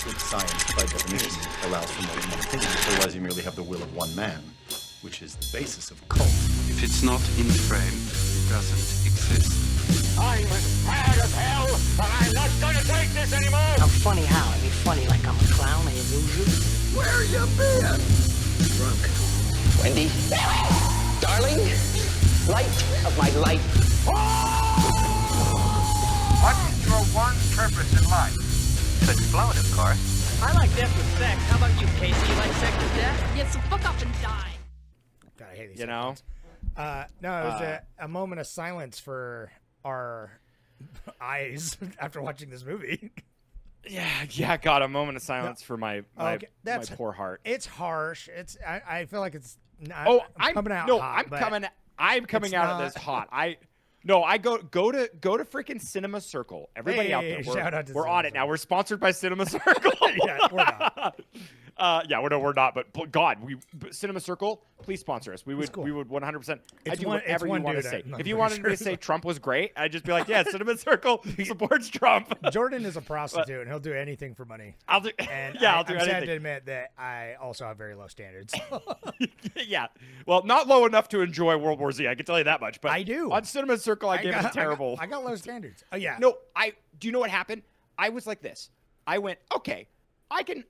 Good science, by definition, allows for more than one opinion. Otherwise, you merely have the will of one man, which is the basis of cult. If it's not in frame, it doesn't exist. I'm as mad as hell, and I'm not gonna take this anymore! I'm funny how? I mean funny like I'm a clown, I amuse you? Where you been? Drunk. Wendy, darling, light of my life. What's your one purpose in life? To explode, of course. I like death with sex. How about you, Casey? You like sex with death? Yeah, so fuck up and die. God, I hate these You know? No, it was a moment of silence for our eyes after watching this movie. Yeah. God, a moment of silence for my my poor heart. It's harsh. I feel like it's. I'm coming out. No, hot, I'm coming out of this hot. I go to freaking Cinema Circle. Everybody out there, shout out to we're Cinema on it Circle. now. We're sponsored by Cinema Circle. Yeah, we're not. We're not. But God, Cinema Circle, please sponsor us. We would cool. 100%. It's I'd do one- whatever it's you one want to dude, say. I'm If you pretty wanted sure. me to say Trump was great, I'd just be like, yeah, Cinema Circle supports Trump. Jordan is a prostitute, and he'll do anything for money. I'll do. And I'll do I'm sad anything. to admit that I also have very low standards. Yeah. Well, not low enough to enjoy World War Z. I can tell you that much. But I do. On Cinema Circle, I gave it a terrible. I got low standards. Oh yeah. No, do you know what happened? I was like this. I went, okay, I can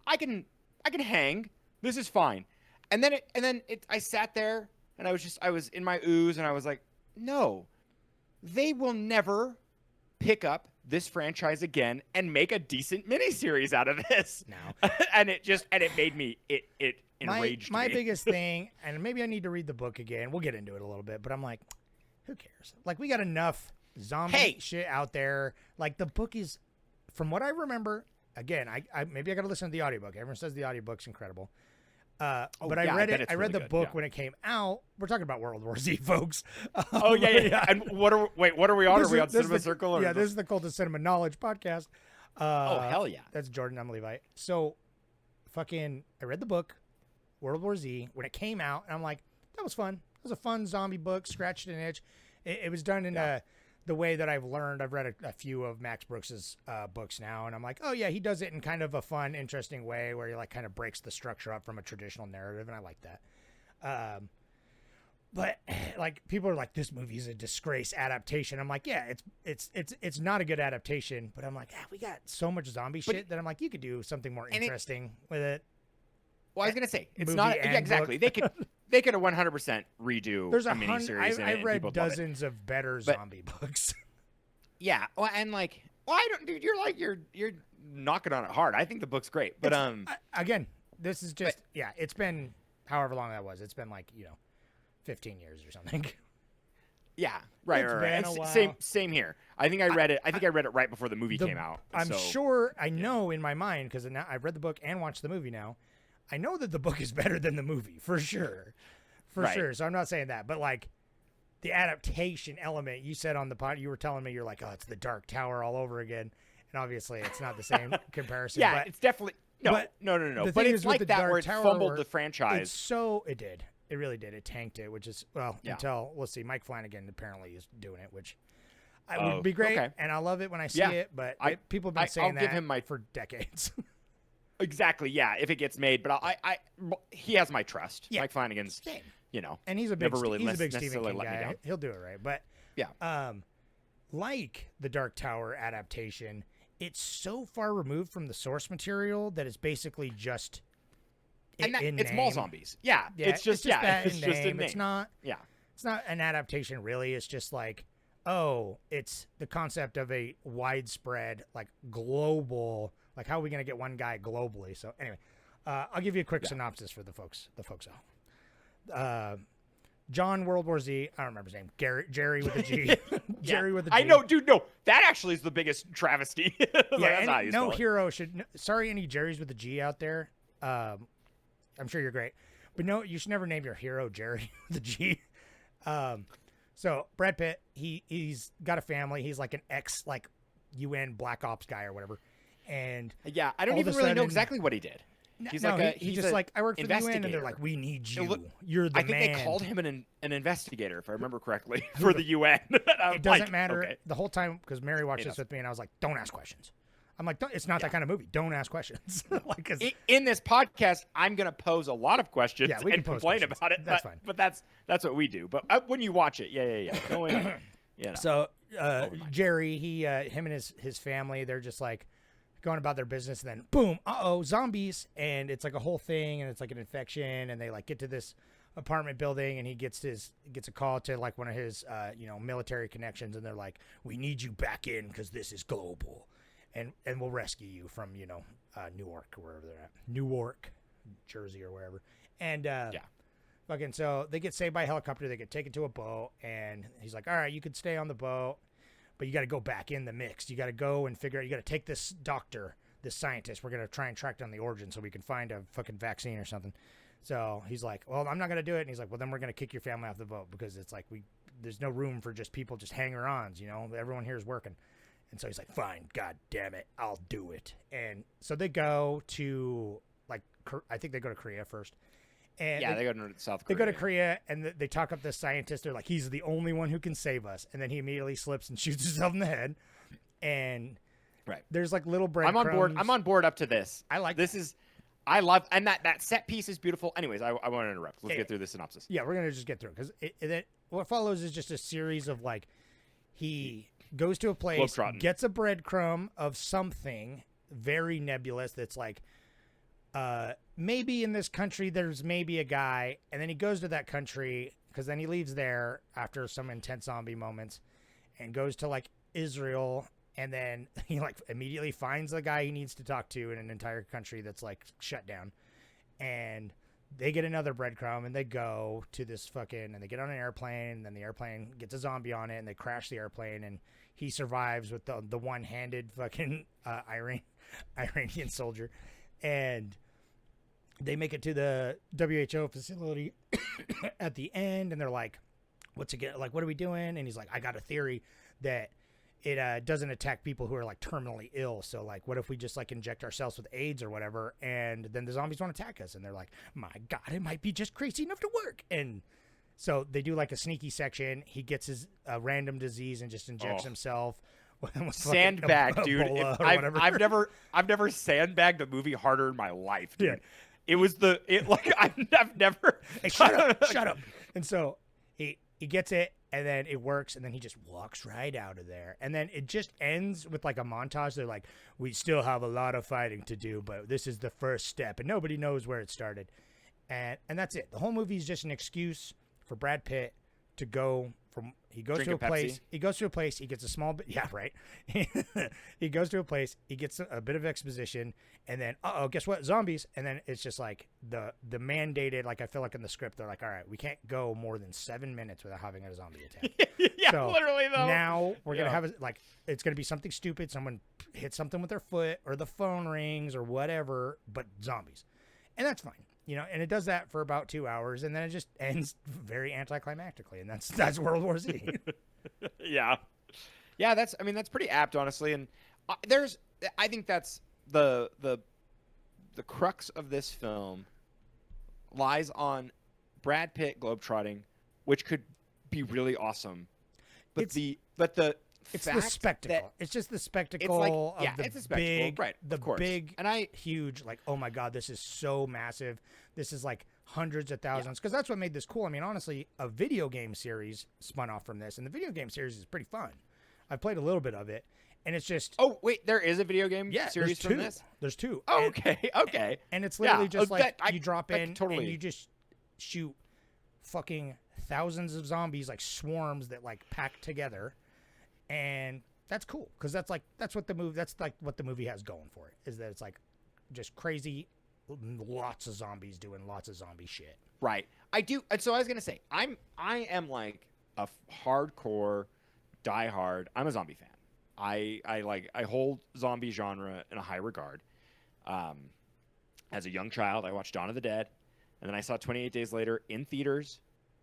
hang. This is fine. And then I sat there and I was in my ooze and I was like, no, they will never pick up this franchise again and make a decent miniseries out of this. No. and it made me, it enraged my me. biggest thing, and maybe I need to read the book again. We'll get into it a little bit, but I'm like, who cares? Like, we got enough zombie shit out there. Like, the book is, from what I remember, again, I maybe I got to listen to the audiobook. Everyone says the audiobook's incredible. But I read it. I read the book when it came out. We're talking about World War Z, folks. Oh yeah. And what are we on? Are we on Cinema this Circle? Or this is the Cult of Cinema Knowledge podcast. Oh hell yeah. That's Jordan. I'm Levi. So, I read the book, World War Z, when it came out, and I'm like, that was fun. It was a fun zombie book, scratched an itch. It was done in the way that I've learned. I've read a few of Max Brooks's books now, and I'm like, oh yeah, he does it in kind of a fun, interesting way where he like kind of breaks the structure up from a traditional narrative, and I like that. But like people are like, this movie is a disgrace adaptation. I'm like, yeah, it's not a good adaptation, but I'm like, we got so much zombie shit that I'm like, you could do something more interesting with it. Well, I was gonna say it's Movie not and exactly. book. They could 100% redo There's a miniseries. I've read dozens of better zombie books. Yeah, well, and like, well, I don't, dude. You're knocking on it hard. I think the book's great, but again, this is just it's been however long that was. It's been like 15 years or something. Yeah, right. It's right. been And a while. Same here. I think I read it. I think I read it right before the movie came out. I'm so. sure I know in my mind because now I've read the book and watched the movie now. I know that the book is better than the movie for sure, sure. So I'm not saying that, but like the adaptation element you said on the pod, you were telling me you're like, oh, it's the Dark Tower all over again, and obviously it's not the same comparison. Yeah, but, it's definitely no. The But thing it's is with like the that Dark where it Tower, fumbled the franchise. It did. It really did. It tanked it, which is until let's see, Mike Flanagan apparently is doing it, which would be great, and I love it when I see it. But people have been saying that for decades. Exactly. Yeah. If it gets made, but he has my trust. Yeah. Mike Flanagan's, and he's a big, never really he's a big Stephen necessarily King let me guy. down. He'll do it right. But like the Dark Tower adaptation, it's so far removed from the source material that it's basically just it's mall zombies. Yeah. It's just that it's in just name. a It's name. not. Yeah. It's not an adaptation, really. It's just like, it's the concept of a widespread, like global. Like, how are we going to get one guy globally? So anyway, I'll give you a quick synopsis for the folks out. John World War Z. I don't remember his name. Jerry with a G. Jerry with a G. I know, dude. No, that actually is the biggest travesty. No hero should. Sorry, any Jerrys with a G out there. I'm sure you're great, but no, you should never name your hero Jerry with a G. So Brad Pitt, he's got a family. He's like an ex UN Black Ops guy or whatever. And I don't even really know exactly what he did. He's just like, I work for the UN, and they're like, we need you. You're the man. I think they called him an investigator, if I remember correctly, for the UN. It doesn't matter the whole time because Mary watched this with me, and I was like, don't ask questions. I'm like, it's not that kind of movie. Don't ask questions. Like, 'cause, In this podcast, I'm gonna pose a lot of questions Yeah, we can and pose complain questions. about it. That's but, fine. But that's what we do. But when you watch it, yeah. Go in. You know. So Jerry, him and his family, they're just like going about their business, and then boom, zombies, and it's like a whole thing, and it's like an infection, and they like get to this apartment building, and he gets a call to like one of his military connections, and they're like, we need you back in because this is global, and we'll rescue you from Newark or wherever they're at, Newark, Jersey or wherever, and fucking, so they get saved by a helicopter. They get taken to a boat, and he's like, all right, you could stay on the boat, but you got to go back in the mix. You got to go and figure out, you got to take this doctor, this scientist. We're going to try and track down the origin so we can find a fucking vaccine or something. So he's like, well, I'm not going to do it. And he's like, well, then we're going to kick your family off the boat because it's like, there's no room for just people, just hanger-ons, everyone here is working. And so he's like, fine, God damn it, I'll do it. And so they go to, like, I think they go to Korea first. And they go to South Korea. They go to Korea, and they talk up this scientist. They're like, he's the only one who can save us. And then he immediately slips and shoots himself in the head. And there's like little breadcrumbs. I'm on board up to this. I like this. I love, and that set piece is beautiful. Anyways, I won't interrupt. Let's get through the synopsis. Yeah, we're gonna just get through it because what follows is just a series of like, he goes to a place, gets a breadcrumb of something very nebulous that's like, maybe in this country there's maybe a guy, and then he goes to that country because then he leaves there after some intense zombie moments and goes to like Israel, and then he like immediately finds the guy he needs to talk to in an entire country that's like shut down, and they get another breadcrumb and they go to this and they get on an airplane, and then the airplane gets a zombie on it, and they crash the airplane, and he survives with the one-handed fucking Iranian soldier, and they make it to the WHO facility at the end, and they're like, what are we doing? And he's like, I got a theory that it doesn't attack people who are like terminally ill. So like, what if we just like inject ourselves with AIDS or whatever, and then the zombies won't attack us? And they're like, my God, it might be just crazy enough to work. And so they do like a sneaky section. He gets his random disease and just injects himself. Sandbag, dude. I've never sandbagged a movie harder in my life, dude. Yeah. It was I've never. Hey, shut up. And so he gets it, and then it works, and then he just walks right out of there, and then it just ends with like a montage. They're like, we still have a lot of fighting to do, but this is the first step, and nobody knows where it started, and that's it. The whole movie is just an excuse for Brad Pitt to go from. He goes to a place. He goes to a place. He gets a small bit. Yeah, right. He goes to a place. He gets a bit of exposition, and then guess what? Zombies. And then it's just like the mandated. Like I feel like in the script, they're like, all right, we can't go more than 7 minutes without having a zombie attack. Yeah, so literally though. Now we're gonna have it's gonna be something stupid. Someone hits something with their foot, or the phone rings, or whatever. But zombies, and that's fine. And it does that for about 2 hours, and then it just ends very anticlimactically, and that's World War Z. Yeah, that's pretty apt, honestly. And I think that's the crux of this film lies on Brad Pitt globetrotting, which could be really awesome, but it's the spectacle. It's just the spectacle of the it's a spectacle, big, right? The of course. big, and huge, like, oh my God, this is so massive. This is like hundreds of thousands, because that's what made this cool. I mean, honestly, a video game series spun off from this, and the video game series is pretty fun. I've played a little bit of it, and it's just. Oh wait, there is a video game series from this. There's two. Oh, okay. And it's literally just like you drop in and you just shoot fucking thousands of zombies, like swarms that like pack together. And that's cool, because that's what the movie has going for it, is that it's like just crazy, lots of zombies doing lots of zombie shit. Right. I do. And so I was gonna say, I am like a hardcore, diehard. I'm a zombie fan. I hold zombie genre in a high regard. As a young child, I watched Dawn of the Dead, and then I saw 28 Days Later in theaters,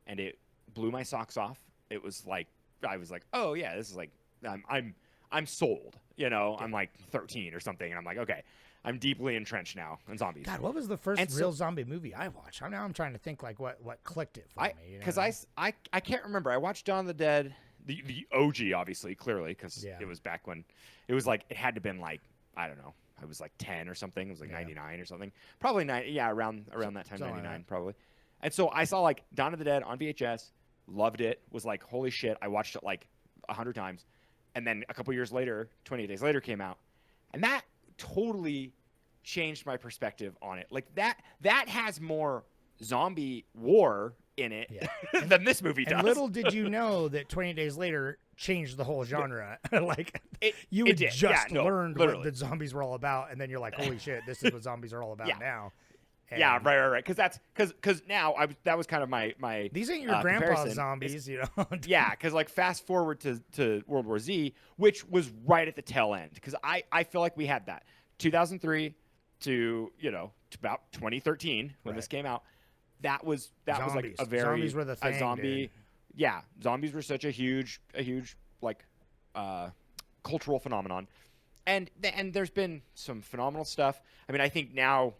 and it blew my socks off. It was like. I was like, oh yeah, this is like, I'm sold. I'm like 13 or something, and I'm like, okay, I'm deeply entrenched now in zombies. God, what was the first real zombie movie I watched? Now I'm trying to think like what clicked it for me. Because I can't remember. I watched Dawn of the Dead, the OG, obviously, clearly, because it was back when it was like, it had to have been like, I don't know. I was like 10 or something. It was like 99 or something. Probably around that time, 99 probably. And so I saw like Dawn of the Dead on VHS, loved it, was like, holy shit. I watched it like 100 times. And then a couple years later, 28 Days Later came out. And that totally changed my perspective on it. Like that has more zombie war in it than this movie does. And little did you know that 28 Days Later changed the whole genre. Like you it had did. just learned what literally. the zombies were all about, and then you're like, holy shit, this is what zombies are all about now. And right. Because now that was kind of my these ain't your grandpa's comparison. zombies, you know. Yeah, because like fast forward to World War Z, which was right at the tail end. Because I feel like we had that 2003 to to about 2013 when this came out. That was like a very zombies were the thing, a zombie. dude. Yeah, zombies were such a huge like cultural phenomenon, and there's been some phenomenal stuff. I mean, I think now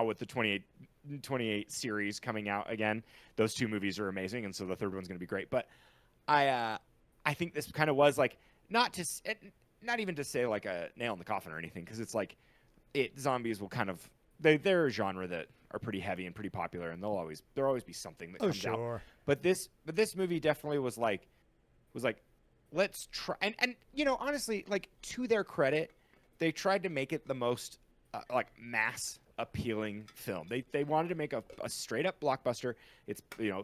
with the 28 series coming out again, those two movies are amazing, and so the third one's going to be great. But I think this kind of was like not even to say like a nail in the coffin or anything, because it's like zombies will kind of they're a genre that are pretty heavy and pretty popular, and there'll always be something that comes out. But this movie definitely was like let's try, and honestly, like, to their credit, they tried to make it the most like mass appealing film. They wanted to make a straight up blockbuster. It's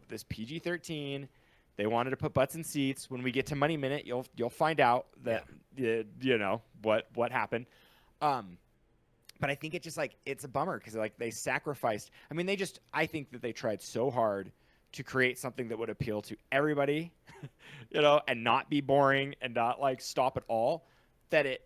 this PG-13. They wanted to put butts in seats. When we get to Money Minute, you'll find out that what happened. But I think it's a bummer because like they sacrificed. I mean, I think that they tried so hard to create something that would appeal to everybody, and not be boring and not like stop at all, that it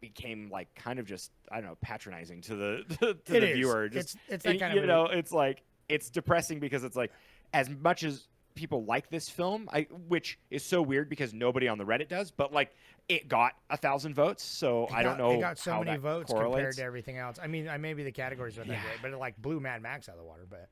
became like kind of just, I don't know, patronizing to the viewer. Just, it's that kind of it's like, it's depressing because it's like, as much as people like this film, which is so weird because nobody on the Reddit does, but like it got 1,000 votes, so I don't know. It got so how many that votes correlates. compared to everything else. I mean, maybe the categories weren't that great, but it like blew Mad Max out of the water. But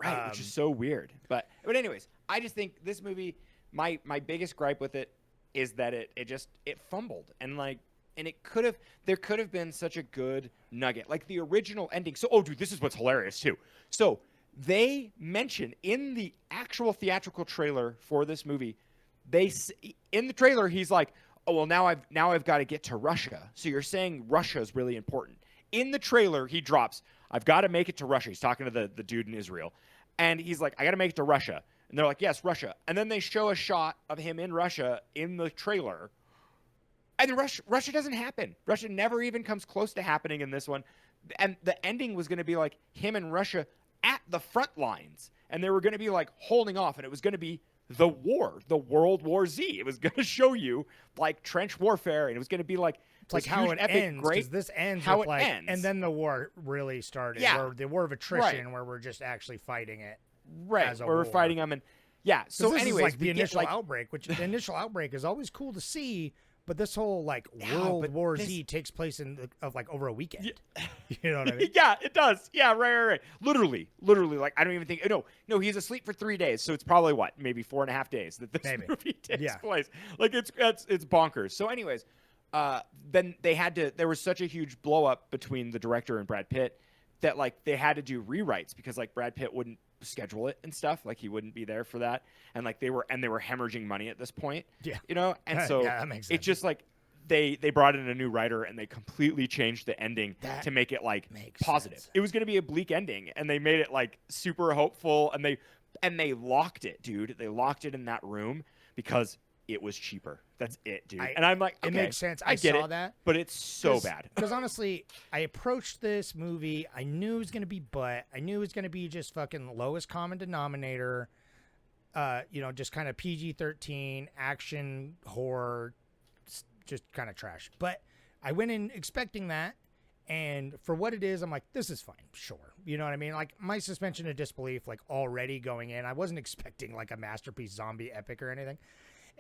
right, which is so weird. But anyways, I just think this movie, my biggest gripe with it is that it fumbled, and there could have been such a good nugget, like the original ending. So, dude, this is what's hilarious too. So they mention in the actual theatrical trailer for this movie, in the trailer he's like, oh well, now I've got to get to Russia. So you're saying Russia is really important. In the trailer he drops, I've got to make it to Russia. He's talking to the dude in Israel, and he's like, I got to make it to Russia. And they're like, yes, Russia. And then they show a shot of him in Russia in the trailer. And Russia doesn't happen. Russia never even comes close to happening in this one. And the ending was going to be like him in Russia at the front lines. And they were going to be like holding off. And it was going to be the World War Z. It was going to show you like trench warfare. And it was going to be like, it's like how it ends. Because this ends how with it ends. And then the war really started. Yeah. Where the war of attrition, where we're just actually fighting it. Right. As a where we're war. fighing them. And yeah. So this anyways, is like the initial outbreak, which the initial outbreak is always cool to see. But this whole like World War Z takes place over a weekend. Yeah. You know what I mean? Yeah, it does. Yeah, right. Literally. Like, I don't even think. No, he's asleep for 3 days, so it's probably maybe 4.5 days that this movie takes place. Like it's bonkers. So, anyways, then there was such a huge blow up between the director and Brad Pitt that like they had to do rewrites because like Brad Pitt wouldn't schedule it and stuff, like he wouldn't be there for that, and like they were hemorrhaging money at this point, and so that makes sense. it's just like they brought in a new writer and they completely changed the ending to make it like positive. Sense. It was going to be a bleak ending and they made it like super hopeful, and they locked it, dude. They locked it in that room because it was cheaper. That's it, dude. And I'm like, okay, it makes sense. I get saw it, that, but it's so bad. Because honestly, I approached this movie. I knew it was going to be butt. I knew it was going to be just fucking lowest common denominator. Just kind of PG-13 action horror, just kind of trash. But I went in expecting that, and for what it is, I'm like, this is fine, sure. You know what I mean? Like my suspension of disbelief, like already going in, I wasn't expecting like a masterpiece zombie epic or anything.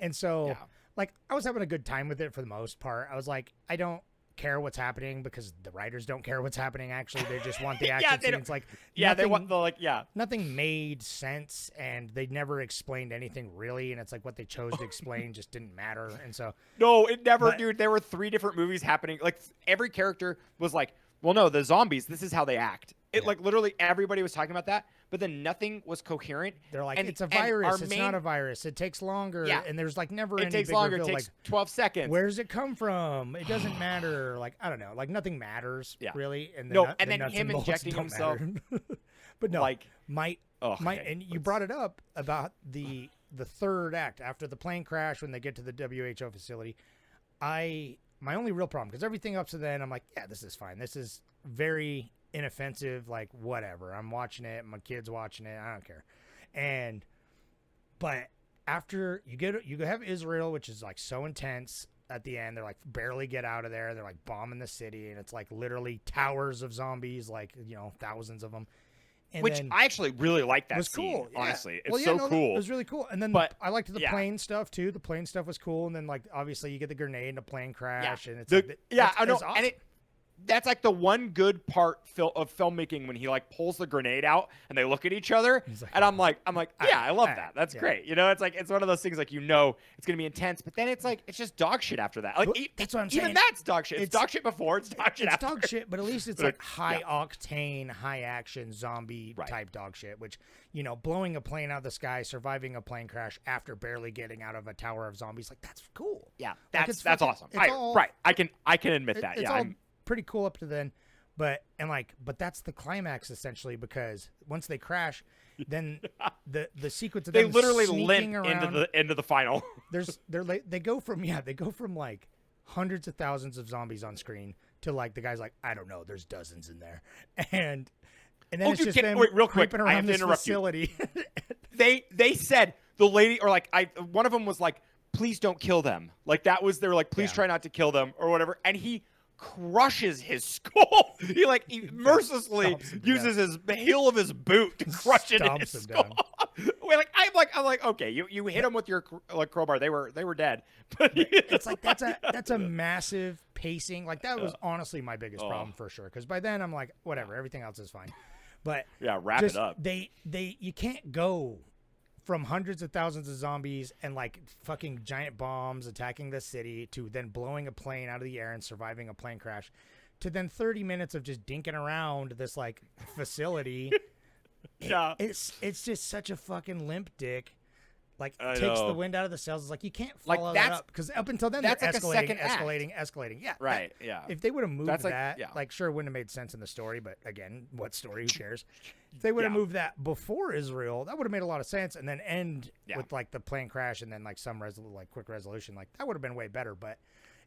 And so, like, I was having a good time with it for the most part. I was like, I don't care what's happening because the writers don't care what's happening. Actually, they just want the Yeah, action they don't- scenes. Like, Yeah, they nothing- want the like. Yeah. Nothing made sense, and they never explained anything really. And it's like what they chose to explain just didn't matter. And so, No, it never, But- dude. There were 3 different movies happening. Like every character was like, well, no, the zombies. This is how they act. It like literally everybody was talking about that, but then nothing was coherent. they're like, And- it's a and our virus. It's main- not a virus. It takes longer. Yeah. And there's like never It any takes big longer. It reveal, takes like, 12 seconds. where does it come from? It doesn't matter. Like, I don't know. Like, nothing matters, Yeah. really. And No, the and then nuts him bolts injecting don't himself- matter. But no, Like- might, Okay, and you brought it up about the third act after the plane crash when they get to the WHO facility. My only real problem, because everything up to then, I'm like, yeah, this is fine. This is very inoffensive, like whatever. I'm watching it, my kid's watching it, I don't care. But after you have Israel, which is like so intense at the end, they're like barely get out of there. They're like bombing the city, and it's like literally towers of zombies, like, you know, thousands of them. And Which then, I actually really like that was scene, cool. Yeah. honestly. It's Well, yeah, so no, cool. It was really cool. And then But, I liked the yeah. plane stuff too. The plane stuff was cool. And then like obviously you get the grenade and the plane crash, and it's The- like, yeah, I know. awesome. And that's like the one good part of filmmaking when he like pulls the grenade out and they look at each other, like, and I'm like, yeah, I love ah, that. That's yeah. great. You know, it's like it's one of those things like it's gonna be intense, but then it's like it's just dog shit after that. Like Well, that's what I'm saying. Even that's dog shit. It's It's- dog shit before. It's dog shit it's after. dog shit, but at least it's But like it- high yeah. octane, high action zombie Right. type dog shit. Which, you know, blowing a plane out of the sky, surviving a plane crash after barely getting out of a tower of zombies, like that's cool. Yeah, Like, that's it's that's fucking- awesome. it's all- Right, I can admit that. It's Yeah, all pretty cool up to then, but that's the climax essentially, because once they crash, then the sequence of they them literally sneaking limp around, into the final. they go from like hundreds of thousands of zombies on screen to like the guy's like, I don't know, there's dozens in there, and then Oh, it's dude, just get- them wait, real quick, creeping I around have to this interrupt you. facility. They said the lady, or like one of them was like, please don't kill them. Like that was, they were like, please Yeah. try not to kill them or whatever. And he crushes his skull. he mercilessly Stomps him to uses the heel of his boot to crush it in Stomps his him skull. Wait, I'm like, okay, you hit him with your like crowbar. They were dead. But It's like that's a massive pacing. Like that was honestly my biggest problem for sure. Because by then I'm like, whatever, everything else is fine. But Yeah, wrap just, it up. You can't go from hundreds of thousands of zombies and like fucking giant bombs attacking the city to then blowing a plane out of the air and surviving a plane crash to then 30 minutes of just dinking around this like facility. Yeah. It's just such a fucking limp dick. Like I takes the know. wind out of the sails. It's like you can't Like, follow that that's- up because up until then that's they're like a escalating, second act. escalating. Yeah, Right, yeah. If they would have moved That's like- that, yeah. like sure, it wouldn't have made sense in the story. But again, what story? Who cares? If they would have Yeah. moved that before Israel, that would have made a lot of sense. And then end Yeah. with like the plane crash and then like some quick resolution. Like that would have been way better. But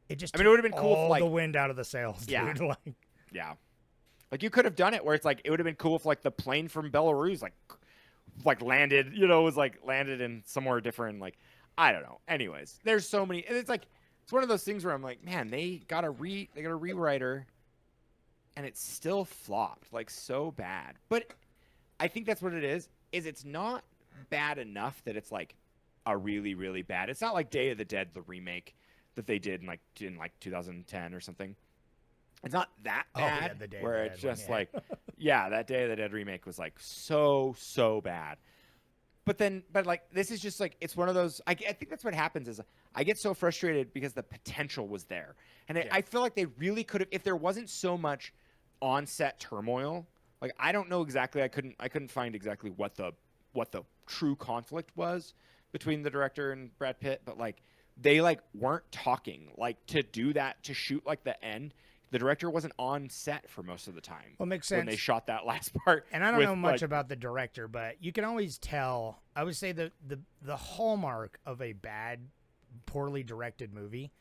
it just I mean, it took would have been cool if, all like- the wind out of the sails. Yeah. Dude. Like Yeah. Like you could have done it where it's like it would have been cool if like the plane from Belarus like landed, was like landed in somewhere different. Like I don't know. Anyways, there's so many. And it's like it's one of those things where I'm like, man, they got a rewriter, and it still flopped like so bad. But I think that's what it is. Is it's not bad enough that it's like a really really bad. It's not like Day of the Dead, the remake that they did in 2010 or something. It's not that Oh, yeah, bad the Day of where the it's Dead one, just yeah. like, yeah, that Day of the Dead remake was like so bad. But like this is just like it's one of those. I think that's what happens is I get so frustrated because the potential was there, and I feel like they really could have if there wasn't so much on-set turmoil. Like I don't know exactly. I couldn't find exactly what the true conflict was between the director and Brad Pitt, but like they like weren't talking like to do that to shoot like the end. The director wasn't on set for most of the time. Well, makes when they sense. shot that last part. And I don't with, know much like- about the director, but you can always tell. I would say the hallmark of a bad, poorly directed movie,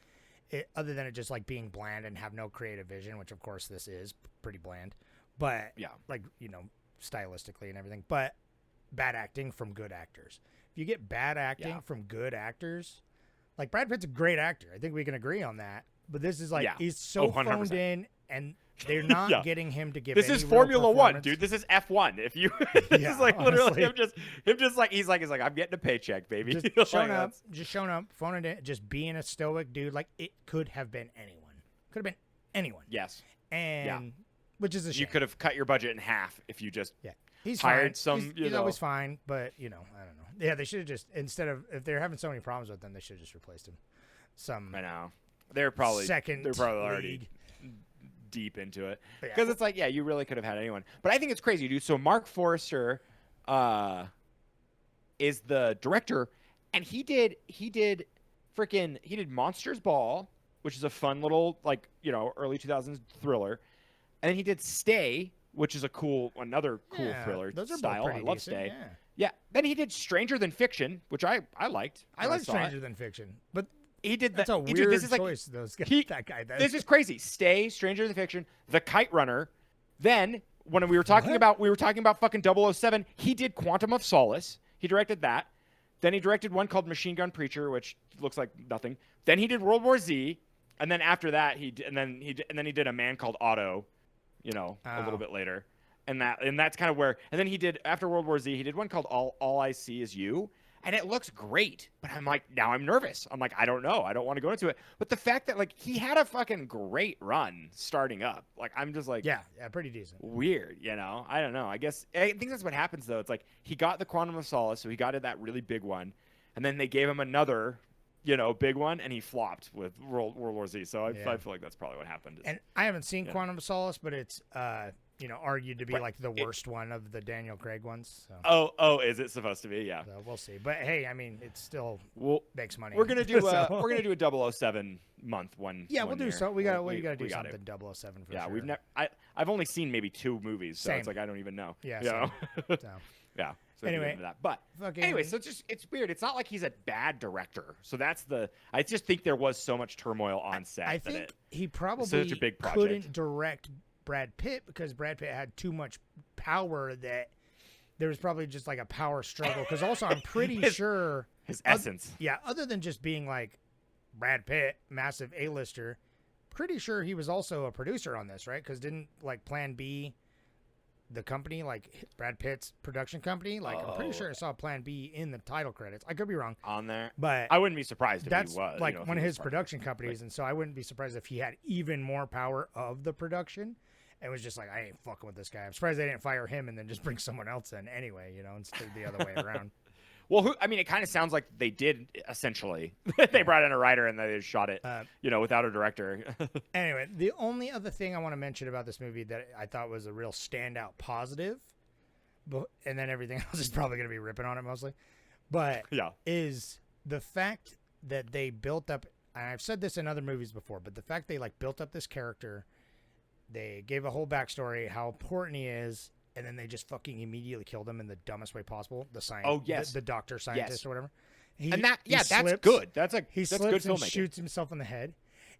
other than it just like being bland and have no creative vision, which of course this is pretty bland, but Yeah. like stylistically and everything, but bad acting from good actors. If you get bad acting Yeah. from good actors, like Brad Pitt's a great actor, I think we can agree on that. But this is like Yeah. he's so 100%. phoned in, and they're not Yeah. getting him to give. This any is real Formula One, performance. dude. This is F1. If you, this Yeah, is like literally honestly. him just like he's like I'm getting a paycheck, baby. Just Like, showing up, that's- phoning it, just being a stoic dude. Like it could have been anyone. Could have been anyone. Yes. And which is a shame. You could have cut your budget in half if you just He's hired fine. some. He's always fine, but I don't know. Yeah, they should have just instead of if they're having so many problems with them, they should have just replaced him. I know they're probably second. They're probably already league. deep into it Yeah. because it's like you really could have had anyone. But I think it's crazy, dude. So Mark Forrester is the director, and he did Monsters Ball, which is a fun little early 2000s thriller, and then he did Stay, which is another cool thriller those are both style. I pretty love decent, Stay. yeah. Yeah. Then he did Stranger Than Fiction, which I liked. I when like saw Stranger it. Than Fiction, but He did that's that. a weird this is choice. That guy does. This is crazy. Stay, Stranger Than Fiction, The Kite Runner. Then when we were talking about fucking 007, he did Quantum of Solace. He directed that. Then he directed one called Machine Gun Preacher, which looks like nothing. Then he did World War Z, and then after that he did A Man Called Otto, a little bit later. And that's kind of where. And then he did after World War Z. He did one called All I See Is You, and it looks great. But I'm like, now I'm nervous. I'm like, I don't know. I don't want to go into it. But the fact that he had a fucking great run starting up, I'm just like, yeah, pretty decent. weird. I don't know. I think that's what happens though. It's like he got the Quantum of Solace, so he got that really big one, and then they gave him another. Big one, and he flopped with World War Z. So I feel like that's probably what happened. And I haven't seen Quantum of Solace, but it's argued to be the worst one of the Daniel Craig ones. So. Oh, is it supposed to be? Yeah. So we'll see. But hey, I mean, it still makes money. We're gonna do So- a 007 month one. Yeah, we'll do so. We got to do got something 007 for Yeah, sure. we've never. I've only seen maybe 2 movies, so it's Same. I don't even know. Yeah. You know? So. Yeah. So Anyway, into that. But fucking- anyway, so it's weird. It's not like he's a bad director. So I just think there was so much turmoil on set. I that think he probably such a big project. couldn't direct Brad Pitt because Brad Pitt had too much power that there was probably just a power struggle. Because also, I'm pretty sure his essence. Other than just being Brad Pitt, massive A-lister, pretty sure he was also a producer on this, right? Because didn't Plan B, the company, Brad Pitt's production company, I'm pretty sure I saw Plan B in the title credits. I could be wrong. On there, but I wouldn't be surprised if that's he was. one of his production companies, and so I wouldn't be surprised if he had even more power of the production. And was just I ain't fucking with this guy. I'm surprised they didn't fire him and then just bring someone else in anyway, instead of the other way around. Well, it kind of sounds like they did essentially. They brought in a writer and they just shot it, without a director. Anyway, the only other thing I want to mention about this movie that I thought was a real standout positive, and then everything else is probably going to be ripping on it mostly, but is the fact that they built up, and I've said this in other movies before, but the fact they built up this character, they gave a whole backstory, how important he is, and then they just fucking immediately killed him in the dumbest way possible. The scientist, Oh, yes. the doctor scientist or whatever. That's slips, good. That's he good slips and filmmaking. shoots himself in the head.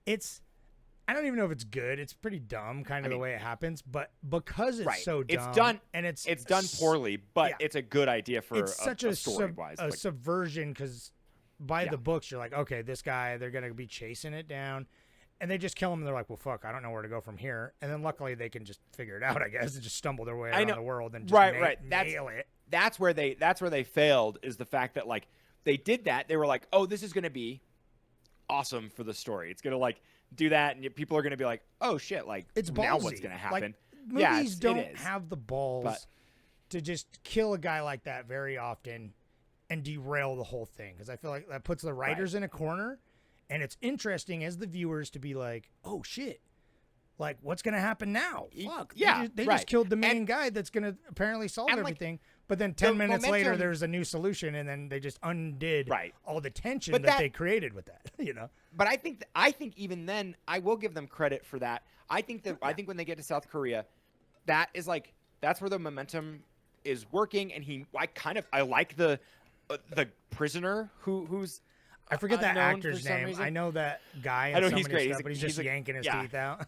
I don't even know if it's good. It's pretty dumb, the way it happens. But because it's so dumb, it's done, and it's done poorly, but it's a good idea for it's such a story-wise. subversion because by the books you're okay, this guy, they're gonna be chasing it down. And they just kill him, and they're well, fuck, I don't know where to go from here. And then luckily they can just figure it out, I guess, and just stumble their way around the world and just nail it. That's where they failed, is the fact that they did that. They were oh, this is gonna be awesome for the story. It's gonna do that, and people are gonna be oh shit, it's ballsy. now what's gonna happen? Movies don't it is. have the balls to just kill a guy like that very often and derail the whole thing, because I feel like that puts the writers in a corner. And it's interesting as the viewers to be oh shit, what's gonna happen now? Fuck, they just killed the main guy that's gonna apparently solve everything. But then 10 minutes later, there's a new solution, and then they just undid all the tension that they created with that. But I think even then, I will give them credit for that. I think when they get to South Korea, that is that's where the momentum is working, and I like the prisoner who's. I forget that unknown actor's for some name. reason. I know that guy. I know so he's many great. Stuff, but he's just yanking his teeth out.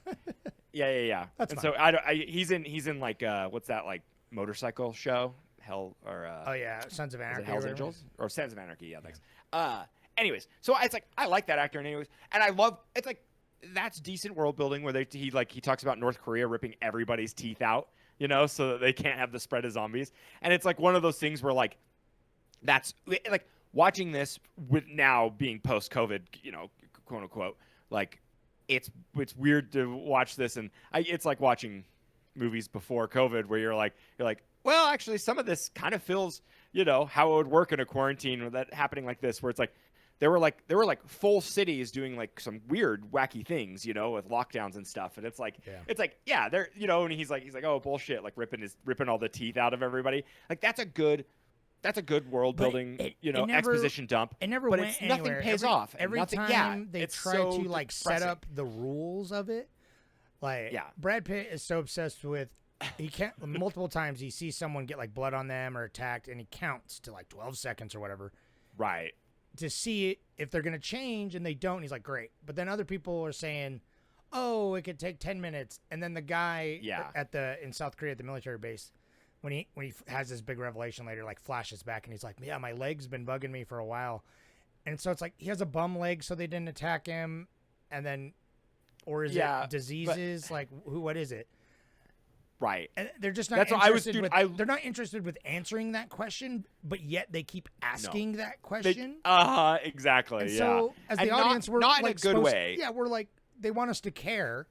Yeah. That's and fine. so he's in what's that motorcycle show? Hell or oh yeah, Sons of Anarchy. Hell's Angels or Sons of Anarchy? Yeah, thanks. Anyways, so it's I like that actor, and anyways, and I love it's that's decent world building where he talks about North Korea ripping everybody's teeth out, so that they can't have the spread of zombies, and it's one of those things where that's watching this with now being post-COVID, quote unquote, it's weird to watch this, and it's like watching movies before COVID where you're like, well, actually, some of this kind of feels, how it would work in a quarantine or that happening like this, where it's like there were like full cities doing like some weird, wacky things, with lockdowns and stuff, and it's like, they're, and he's like, oh bullshit, like ripping all the teeth out of everybody, like that's a good world building, exposition dump. It never but went nothing anywhere. pays off. Every nothing, time they it's try so to like set depressing. up the rules of it, like Brad Pitt is so obsessed with. He can't multiple times he sees someone get like blood on them or attacked, and he counts to like 12 seconds or whatever, right? To see if they're gonna change, and they don't. He's like, great. But then other people are saying, oh, it could take 10 minutes, and then the guy in South Korea at the military base. When he has this big revelation later, like flashes back, and he's like, yeah, my leg's been bugging me for a while. And so it's like he has a bum leg, so they didn't attack him. And then, or is it diseases? Like, what is it? Right. And they're just not That's interested what I was, they're not interested with answering that question, but yet they keep asking that question. Exactly. And so as the audience, we're not like in a good way. Yeah, we're like, they want us to care,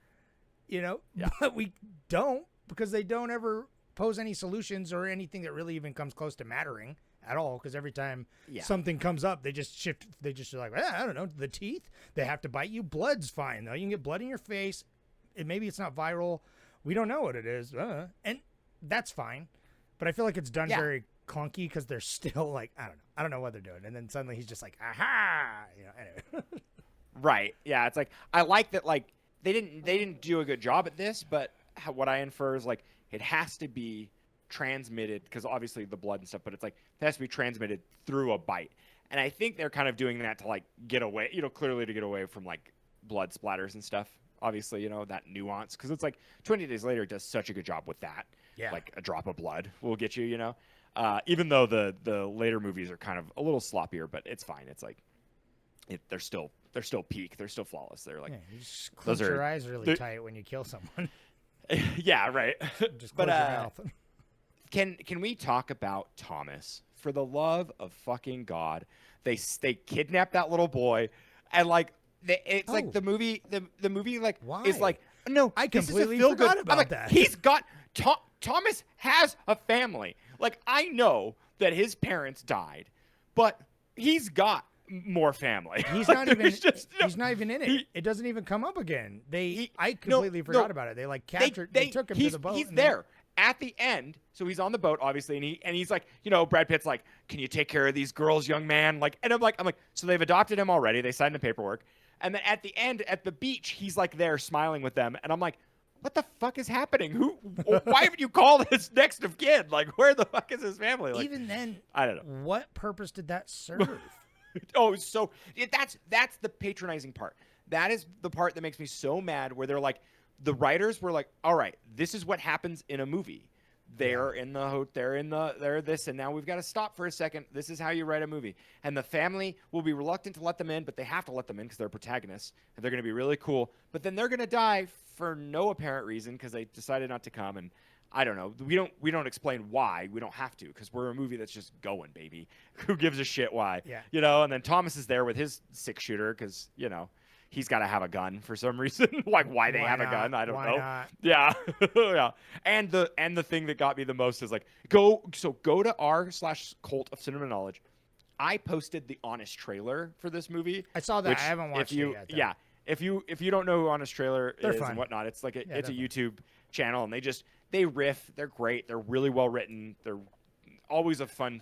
but we don't, because they don't ever pose any solutions or anything that really even comes close to mattering at all, because every time something comes up, they just shift. They just are like, I don't know, the teeth, they have to bite you. Blood's fine though. You can get blood in your face. Maybe it's not viral. We don't know what it is, and that's fine. But I feel like it's done very clunky, because they're still like, I don't know what they're doing, and then suddenly he's just like, aha, anyway. Right. Yeah. It's like, I like that. Like they didn't do a good job at this, but what I infer is like, it has to be transmitted, because obviously the blood and stuff, but it's like it has to be transmitted through a bite. And I think they're kind of doing that to like get away, clearly to get away from like blood splatters and stuff. Obviously, that nuance, because it's like 20 Days Later does such a good job with that. Yeah. Like a drop of blood will get you, even though the later movies are kind of a little sloppier, but it's fine. It's like they're still peak. They're still flawless. They're like, you just close your eyes really tight when you kill someone. Yeah, right. Just close your mouth. Can we talk about Thomas? For the love of fucking God, they kidnap that little boy, and like it's like the movie like is like, no, I this completely is a forgot feel-good. about I'm like, that. He's got Thomas has a family. Like, I know that his parents died, but he's got more family. He's like, not even. he's not even in it. It doesn't even come up again. I completely forgot about it. They like captured. They took him to the boat. He's there at the end, so he's on the boat, obviously, and he's like, Brad Pitt's like, can you take care of these girls, young man? Like, and I'm like, so they've adopted him already. They signed the paperwork, and then at the end, at the beach, he's like there smiling with them, and I'm like, what the fuck is happening? Why haven't you called his next of kin? Like, where the fuck is his family? Like, even then, I don't know. What purpose did that serve? That's the patronizing part. That is the part that makes me so mad, where they're like, the writers were like, all right, this is what happens in a movie. They're this, and now we've got to stop for a second. This is how you write a movie. And the family will be reluctant to let them in, but they have to let them in because they're protagonists, and they're going to be really cool. But then they're going to die for no apparent reason because they decided not to come. And I don't know. We don't explain why. We don't have to, because we're a movie that's just going, baby. Who gives a shit why? Yeah. And then Thomas is there with his 6-shooter because, he's got to have a gun for some reason. Like, why they have a gun, I don't know. Not? Yeah. Yeah. And the thing that got me the most is like, go to r/cult of cinema knowledge. I posted the Honest trailer for this movie. I saw that. Which, I haven't watched it yet, though. Yeah. If you don't know who Honest Trailer They're is fun. and whatnot, it's like it's a definitely. YouTube channel, and they riff. They're great. They're really well written. They're always a fun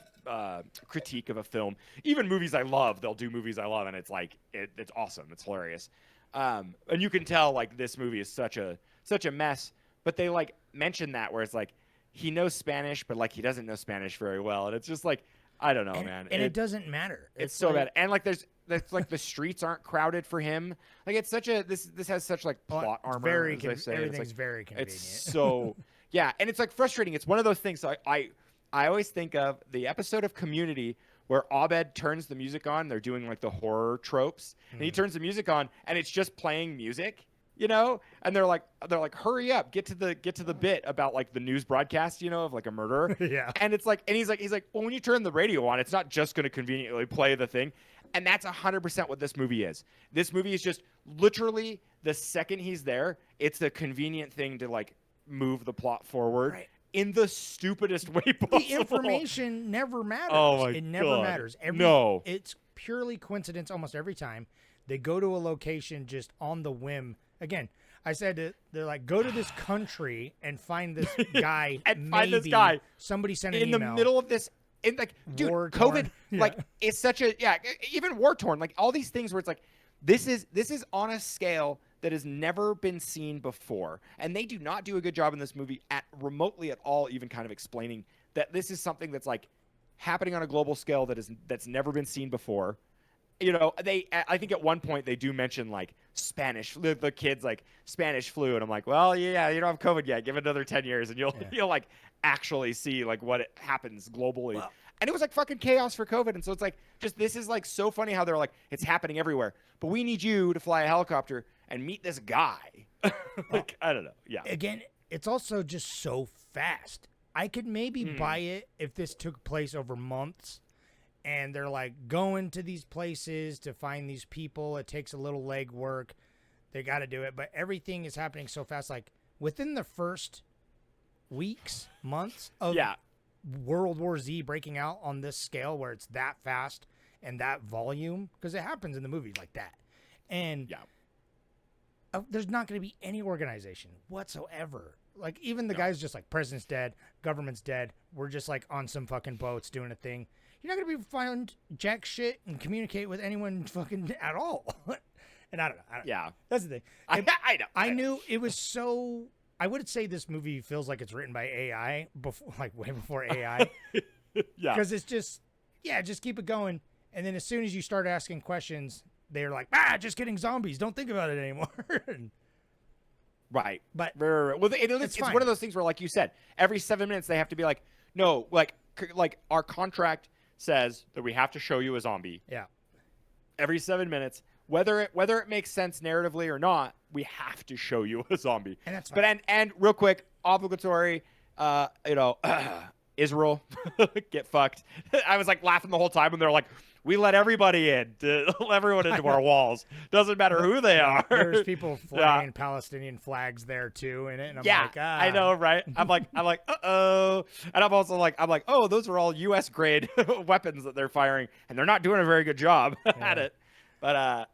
critique of a film. Even movies I love, they'll do movies I love, and it's like it's awesome. It's hilarious. And you can tell like this movie is such a mess, but they like mention that where it's like he knows Spanish, but like he doesn't know Spanish very well, and it's just like, I don't know, man. And it doesn't matter. It's so bad. And like there's like the streets aren't crowded for him. Like it's such a this has such like plot armor. Everything's like, very convenient. It's so yeah, and it's like frustrating. It's one of those things. So I always think of the episode of Community where Abed turns the music on. They're doing like the horror tropes, and he turns the music on, and it's just playing music, And they're like, hurry up, get to the bit about like the news broadcast, of like a murderer. Yeah. And it's like, and he's like, well, when you turn the radio on, it's not just going to conveniently play the thing. And that's 100% what this movie is. This movie is just literally the second he's there, it's a convenient thing to like move the plot forward Right. in the stupidest way possible. The information never matters. Oh my it never God. matters. No. It's purely coincidence almost every time. They go to a location just on the whim. Again, I said they're like, go to this country and find this guy. And find this guy. Somebody sent an in the email. middle of this, in like, dude, War-torn. COVID, like, it's such a even war torn. Like all these things where it's like, this is on a scale that has never been seen before, and they do not do a good job in this movie at remotely at all, even kind of explaining that this is something that's like happening on a global scale that's never been seen before. You know, I think at one point they do mention like Spanish, the kids like Spanish flu, and I'm like, well, yeah, you don't have COVID yet. Give it another 10 years, and you'll like actually see like what happens globally. Well, and it was like fucking chaos for COVID, and so it's like just this is like so funny how they're like it's happening everywhere, but we need you to fly a helicopter and meet this guy. Like I don't know, yeah. Again, it's also just so fast. I could maybe buy it if this took place over months. And they're like going to these places to find these people. It takes a little leg work. They got to do it. But everything is happening so fast. Like within the first weeks, months of World War Z breaking out on this scale where it's that fast and that volume, because it happens in the movies like that. And there's not going to be any organization whatsoever. Like even the guy's just like, president's dead, government's dead. We're just like on some fucking boats doing a thing. You're not going to be find jack shit and communicate with anyone fucking at all. And I don't know. Yeah. That's the thing. I know. I knew it was so... I would say this movie feels like it's written by AI, before, like way before AI. Yeah. Because it's just, just keep it going. And then as soon as you start asking questions, they're like, just getting zombies. Don't think about it anymore. Right. But right. Well, it's one of those things where, like you said, every 7 minutes they have to be like, no, like our contract says that we have to show you a zombie. Yeah. Every 7 minutes, whether it makes sense narratively or not, we have to show you a zombie. And that's fine. But and real quick, obligatory, Israel, get fucked. I was like laughing the whole time when they're like, we let everybody in, everyone into our walls. Doesn't matter who they are. There's people flying Palestinian flags there too in it, and I'm like, I know, right? I'm like, uh-oh. And I'm also like, oh, those are all U.S. grade weapons that they're firing, and they're not doing a very good job at it. But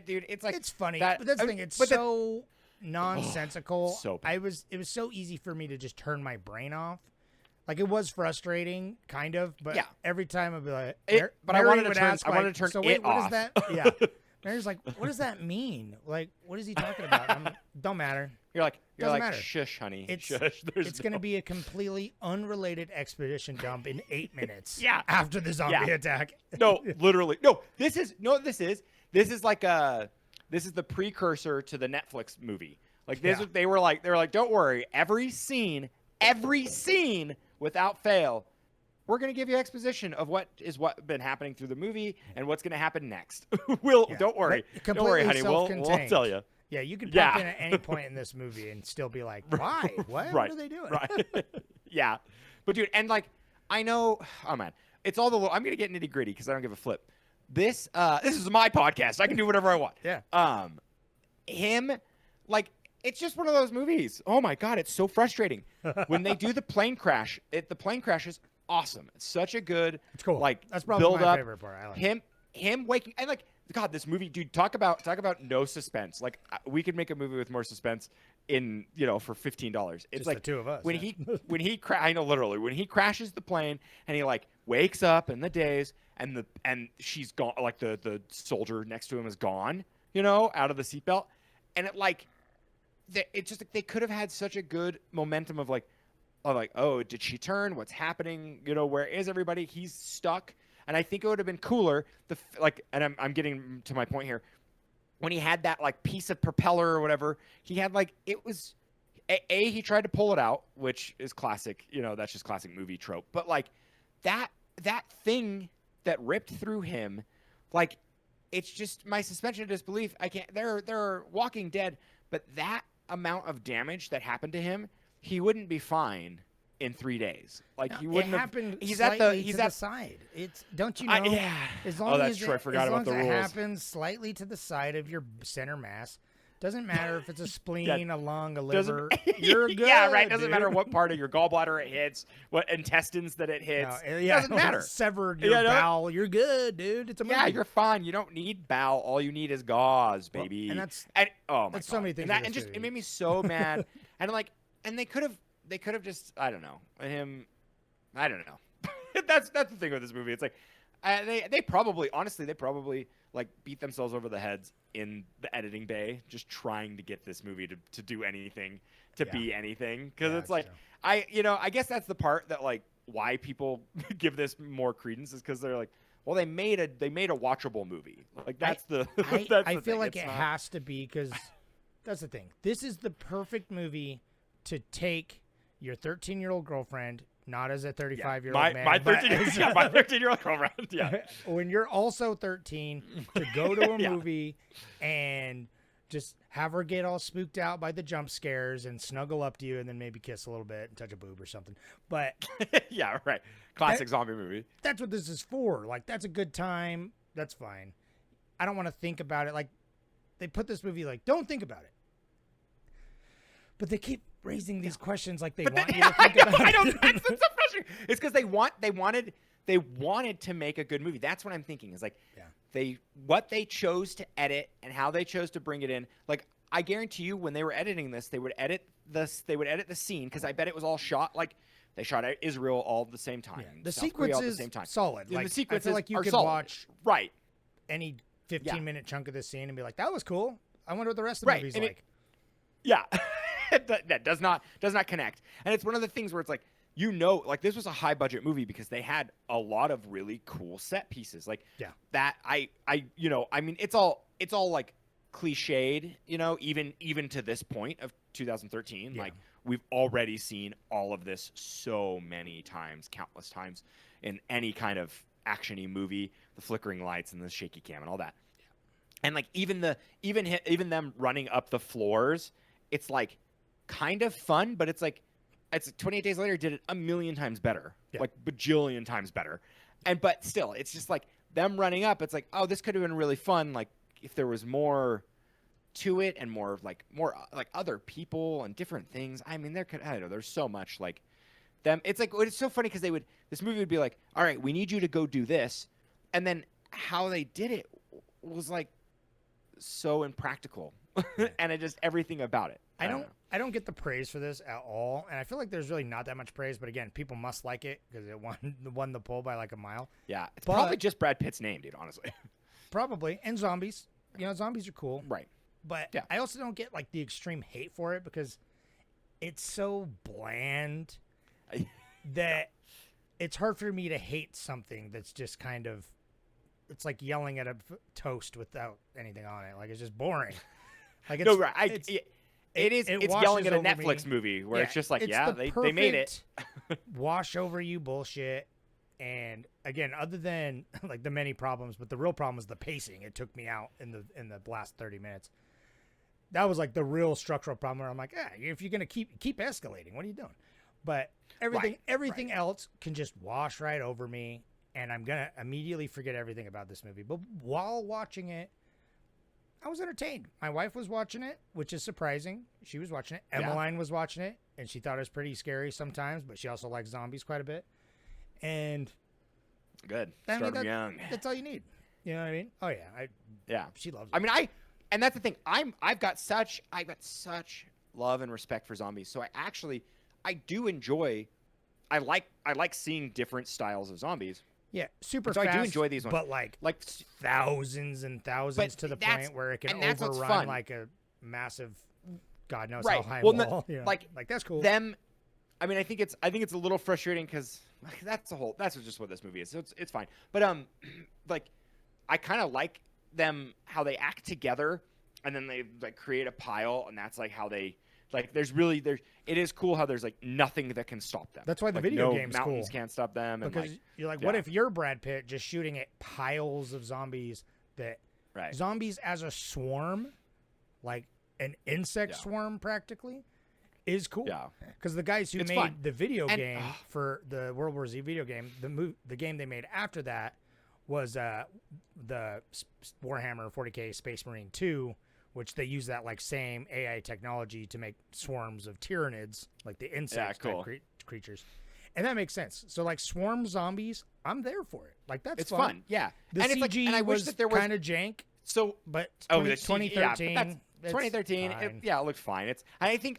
dude, it's like it's funny. That, but that's the thing. It's so nonsensical. So bad. It was so easy for me to just turn my brain off. Like it was frustrating, kind of, but every time I'd be like, but I wanted to turn. Ask, I wanted to turn so it wait, what off. is that? Yeah. Mary's like, what does that mean? Like, what is he talking about? I'm like, don't matter. You're like, matter. Shush, honey. It's Shush. It's going to be a completely unrelated expedition dump in 8 minutes. Yeah. After the zombie attack. No, literally. No, this is like this is the precursor to the Netflix movie. Like this, they were like, don't worry, every scene without fail, we're going to give you exposition of what been happening through the movie and what's going to happen next. Don't worry. Don't worry, honey. We'll tell you. Yeah, you can pop in at any point in this movie and still be like, why? What? What are they doing? Right. Yeah. But dude, and like, I know, oh man, it's all I'm going to get nitty gritty because I don't give a flip. This is my podcast. I can do whatever I want. Yeah. Him, like, it's just one of those movies. Oh my God, it's so frustrating. When they do the plane crash, the plane crash is awesome. It's such a good, it's cool. Like, that's probably build my up. favorite part. I like him waking, and like, God, this movie, dude, talk about no suspense. Like, we could make a movie with more suspense in, for $15. It's just like the two of us. I know literally when he crashes the plane and he like wakes up in the days and she's gone, like the soldier next to him is gone, out of the seatbelt, and it like. It's just like they could have had such a good momentum of oh, did she turn? What's happening? Where is everybody? He's stuck. And I think it would have been cooler. And I'm getting to my point here. When he had that like piece of propeller or whatever, he had like it was. He tried to pull it out, which is classic. That's just classic movie trope. But like that thing that ripped through him, like it's just my suspension of disbelief. I can't. They're Walking Dead, but that amount of damage that happened to him, he wouldn't be fine in 3 days. Like No, he wouldn't it have. happened He's slightly he's to the at side. It's don't you know? yeah. As Oh, long that's as true. I forgot as about long the as rules. it happens slightly to the side of your center mass, doesn't matter if it's a spleen, a lung, a liver. You're good. Yeah, right. Doesn't dude. matter what part of your gallbladder it hits, what intestines that it No, hits. yeah, Doesn't matter. Severed your You know? bowel. You're good, dude. It's a movie. Yeah, you're fine. You don't need bowel. All you need is gauze, Well, baby. and that's oh my that's god. so many things And, in that, this and just movie. it made me so mad. And they could have just I don't know him. I don't know. that's the thing with this movie. It's like they probably like beat themselves over the heads in the editing bay just trying to get this movie to do anything, to be anything, because Yeah, it's like true. I guess that's the part that like why people give this more credence is because they're like, well, they made a watchable movie. Like that's the I that's the feel thing. like It's it not- has to be because that's the thing. This is the perfect movie to take your 13-year-old girlfriend, not as a 35-year-old man, my but 13 my 13-year-old girlfriend. Yeah. when you're also 13, to go to a Yeah. movie and just have her get all spooked out by the jump scares and snuggle up to you and then maybe kiss a little bit and touch a boob or something. But Yeah, right. Classic zombie movie. that's what this is for. Like, that's a good time. That's fine. I don't want to think about it. Like, they put this movie like, don't think about it. But they keep raising these questions like they want you to think about it. I don't. That's so frustrating. It's because they wanted to make a good movie. That's what I'm thinking. Is like what they chose to edit and how they chose to bring it in. Like I guarantee you, when they were editing this, they would edit the scene because I bet it was all shot like they shot at Israel all at the same time. Yeah. The South Korea sequence all at the is same time. solid. And Like, the sequences I feel like you are could solid. watch right. any 15-minute chunk of this scene and be like, that was cool. I wonder what the rest of the Right. movie's And like. Yeah, that does not connect, and it's one of the things where it's like like this was a high budget movie because they had a lot of really cool set pieces like that. I mean it's all like cliched, even to this point of 2013. Like we've already seen all of this so many times, countless times in any kind of actiony movie, the flickering lights and the shaky cam and all that. And like even them running up the floors, it's like kind of fun, but it's 28 Days Later did it a million times better, like bajillion times better. But still, it's just like them running up. It's like, oh, this could have been really fun. Like if there was more to it and more like other people and different things. I mean, I don't know. There's so much like them. It's like, it's so funny because this movie would be like, all right, we need you to go do this. And then how they did it was like so impractical. And everything about it. I don't get the praise for this at all, and I feel like there's really not that much praise. But again, people must like it because it won the poll by like a mile. Yeah, it's probably just Brad Pitt's name, dude. Honestly, probably. And zombies. Zombies are cool, right? But I also don't get like the extreme hate for it because it's so bland that it's hard for me to hate something that's just kind of. It's like yelling at a toast without anything on it. Like it's just boring. Like it's, no, right. It's yelling at a Netflix me. movie where it's just like, it's they made it. Wash over you bullshit. And again, other than like the many problems, but the real problem was the pacing. It took me out in the last 30 minutes. That was like the real structural problem where I'm like, if you're gonna keep escalating, what are you doing? But everything else can just wash right over me, and I'm gonna immediately forget everything about this movie. But while watching it, I was entertained. My wife was watching it, which is surprising. She was watching it. Emmeline was watching it, and she thought it was pretty scary sometimes, but she also likes zombies quite a bit. And good. Start them young. That's all you need. You know what I mean? Oh yeah. She loves it. I mean, and that's the thing. I've got such love and respect for zombies. So I do enjoy. I like seeing different styles of zombies. Yeah, super so fast. I do enjoy these ones, but like thousands and thousands to the point where it can overrun like a massive, God knows how high wall. Like that's cool. I mean, I think it's a little frustrating because that's just what this movie is. So it's fine. But like I kind of like them how they act together, and then they like create a pile, and that's like how they. Like it is cool how there's like nothing that can stop them. That's why the like, video no game's mountains cool. can't stop them. And because you're like, what if you're Brad Pitt just shooting at piles of zombies zombies as a swarm, like an insect swarm practically, is cool. Yeah. Because the guys who It's made fun. the video And- game for the World War Z video game, the game they made after that was the Warhammer 40K Space Marine 2, which they use that like same AI technology to make swarms of Tyranids, like the insect cool. type creatures. And that makes sense. So like swarm zombies, I'm there for it. Like that's It's fun. Yeah. The and CG it's like, and I wish was that there was kind of jank, so. but Oh, 20, the CG, yeah, but 2013. that's- it's 2013, fine. it looked fine. I think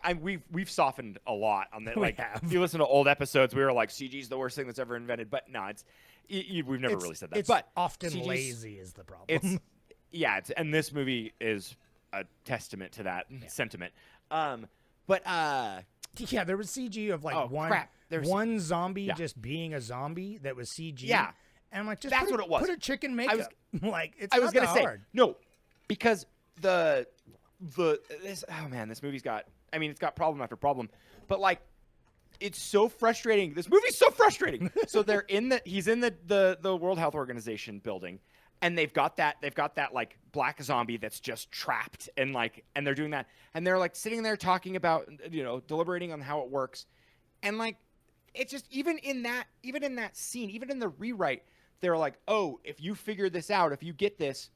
we've softened a lot on that. We Like, have. if you listen to old episodes, we were like, CG's the worst thing that's ever invented. But no, we've never really said that. It's but often CG's lazy is the problem. It's and this movie is a testament to that sentiment. yeah, there was CG of like Oh, one crap. There's- one zombie Yeah. just being a zombie that was CG. Yeah. And I'm like, just That's put what it was. Put a chicken makeup. Like it's I was not gonna that say hard. no, because this this movie's got. I mean, it's got problem after problem, but like, it's so frustrating. This movie's so frustrating. So he's in the World Health Organization building, and they've got that like black zombie that's just trapped, and they're doing that, and they're like sitting there talking about deliberating on how it works, and like, it's just even in that scene, even in the rewrite, they're like, oh, if you figure this out, if you get this,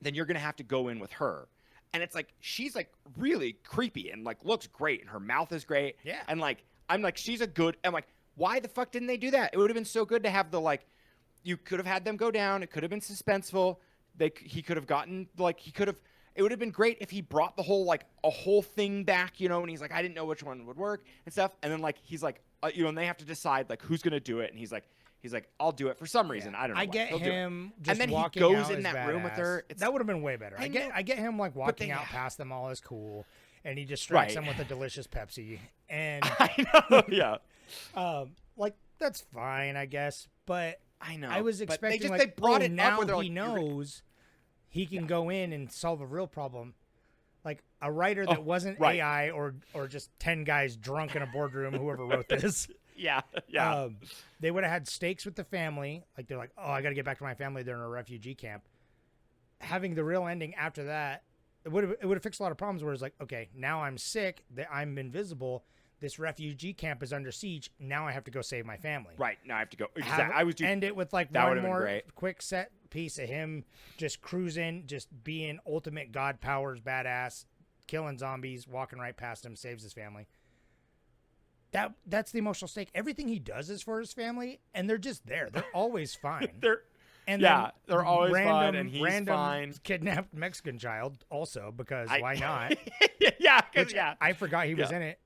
then you're gonna have to go in with her. And it's like she's like really creepy and like looks great, and her mouth is great. Yeah. And like I'm like she's a good. I'm like, why the fuck didn't they do that? It would have been so good to have you could have had them go down. It could have been suspenseful. He could have gotten It would have been great if he brought a whole thing back, and he's like, I didn't know which one would work and stuff. And then he's like, and they have to decide who's gonna do it. And he's like, I'll do it for some reason. I don't know. I get He'll do it. him just And then he walking goes out in as that room with badass. her. That would have been way better. I get him walking out past them all as cool, and he distracts them with a delicious Pepsi. And I know. Yeah. That's fine, I guess. But I know. I was but expecting they brought it now up where they're he like, knows he can go in and solve a real problem. Like a writer that wasn't right. AI or just 10 guys drunk in a boardroom, whoever wrote this. Yeah. They would have had stakes with the family. Like they're like, oh, I got to get back to my family. They're in a refugee camp. Having the real ending after that, it would have fixed a lot of problems. Where it's like, okay, now I'm sick. I'm invisible. This refugee camp is under siege. Now I have to go save my family. Right. Now I have to go. Exactly. End it with that one would've been more great. quick set piece of him just cruising, just being ultimate God powers badass, killing zombies, walking right past him, saves his family. That's the emotional stake. Everything he does is for his family, and they're just there. They're always fine. they're always fine, and he's fine. Kidnapped Mexican child also because why not? Yeah. Which I forgot he was in it.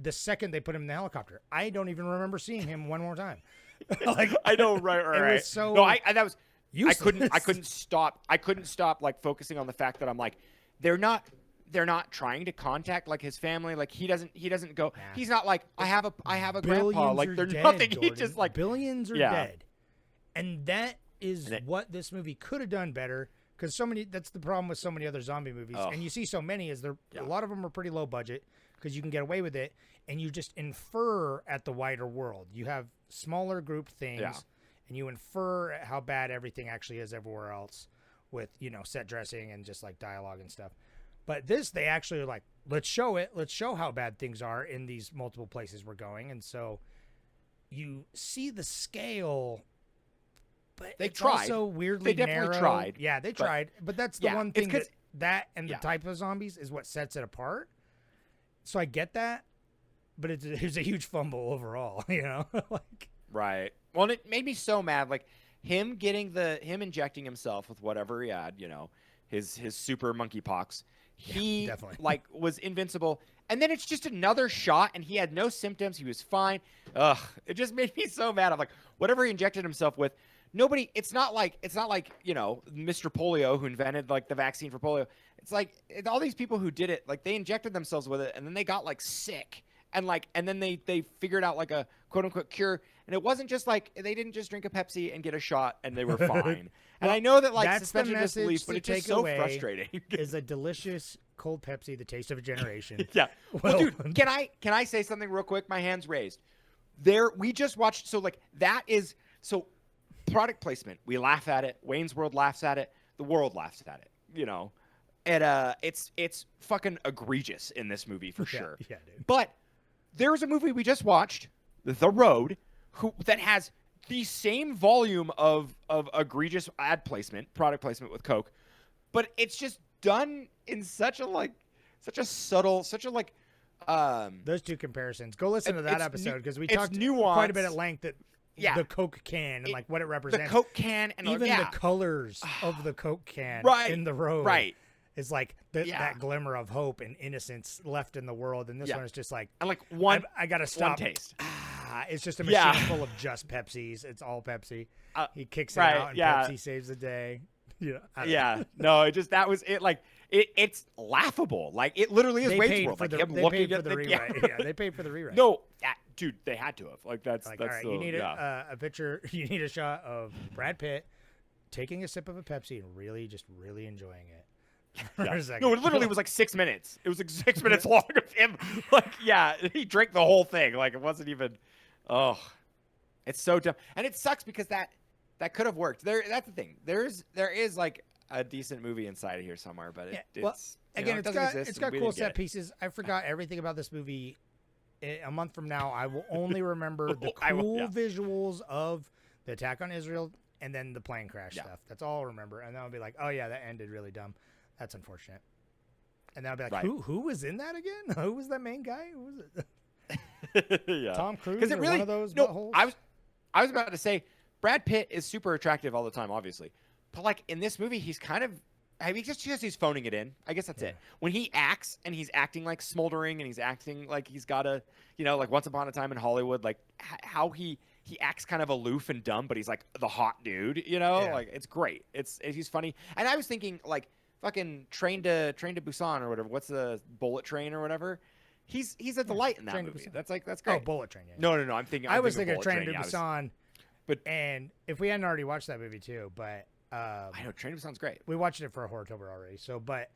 The second they put him in the helicopter, I don't even remember seeing him one more time. I know, right. It was so no, that was. useless. I couldn't stop. I couldn't stop focusing on the fact that I'm like, they're not trying to contact his family. He doesn't go. Nah. He's not like I have a grandpa. They're dead, nothing. Jordan. He just billions are dead, and that is what this movie could have done better. Because that's the problem with so many other zombie movies, and you see so many. A lot of them are pretty low budget because you can get away with it, and you just infer at the wider world. You have smaller group things, and you infer at how bad everything actually is everywhere else, with set dressing and just dialogue and stuff. But this, they actually are like, let's show it. Let's show how bad things are in these multiple places we're going. And so you see the scale, but it's also weirdly They definitely narrow. tried. Yeah, they tried. But that's the one thing that and the Yeah. type of zombies is what sets it apart. So I get that, but it was a huge fumble overall, Right. Well, and it made me so mad. Him injecting himself with whatever he had, his super monkeypox. He definitely. was invincible, and then it's just another shot, and he had no symptoms. He was fine. Ugh, it just made me so mad. I'm like, whatever he injected himself with, nobody. It's not like Mr. Polio who invented the vaccine for polio. It's all these people who did it. They injected themselves with it, and then they got sick, and then they figured out a quote unquote cure. And it wasn't just they didn't just drink a Pepsi and get a shot and they were fine. And I know that that's suspension the of disbelief, message but to it's just take so away frustrating. is a delicious cold Pepsi, the taste of a generation. Yeah. Well, dude, can I say something real quick? My hand's raised. We just watched. So that is product placement. We laugh at it. Wayne's World laughs at it. The world laughs at it. it's fucking egregious in this movie for sure. Yeah, dude. But there's a movie we just watched, The Road, that has the same volume of egregious product placement with Coke, but it's just done in such a subtle, Those two comparisons. Go listen to that it's episode because we it's talked nuanced. quite a bit at length that Yeah. the Coke can and like what it the represents. Coke can and even yeah. the colors of the Coke can Right, in The Road right. is like that glimmer of hope and innocence left in the world, and this one is just like and like one. I gotta stop. One taste. It's just a machine full of just Pepsis. It's all Pepsi. He kicks it out, and Pepsi saves the day. No, it just that was it. Like it's laughable. Like it literally is They Wade's paid World. for Like the, him they looking paid for at the the rewrite. camera. Yeah, they paid for the rewrite. No, dude, they had to have. Like that's Like, that's all right, the, you need a picture. You need a shot of Brad Pitt taking a sip of a Pepsi and really enjoying it. For a second. No, it literally was like 6 minutes. It was like 6 minutes long of him. Like, he drank the whole thing. Like, it wasn't even. Oh, it's so dumb, and it sucks because that could have worked. That's the thing. There is like a decent movie inside of here somewhere, but it's again, it it's doesn't got exist, it's and got we cool didn't get set it. pieces. I forgot everything about this movie. A month from now, I will only remember the I will, cool yeah. visuals of the attack on Israel and then the plane crash stuff. That's all I'll remember, and then I'll be like, oh yeah, that ended really dumb. That's unfortunate. And then I'll be like, Right. who was in that again? Who was that main guy? Who was it? Yeah. Tom Cruise? Because it or really one of those no. buttholes? I was about to say Brad Pitt is super attractive all the time, obviously, but like in this movie, he's kind of. I mean, just because he's phoning it in. I guess that's it. When he acts and he's acting like smoldering and he's acting like he's got a, like Once Upon a Time in Hollywood, like how he acts kind of aloof and dumb, but he's like the hot dude, like it's great. He's funny. And I was thinking like fucking Train to Busan or whatever. What's the Bullet Train or whatever? He's a delight in that Train to movie. Busan. That's great. Oh, Bullet Train. Yeah. No. I'm thinking. I was thinking of Bullet Train to yeah, Busan, but and if we hadn't already watched that movie too, but I know Train to Busan's great. we watched it for Horrortober already. So, but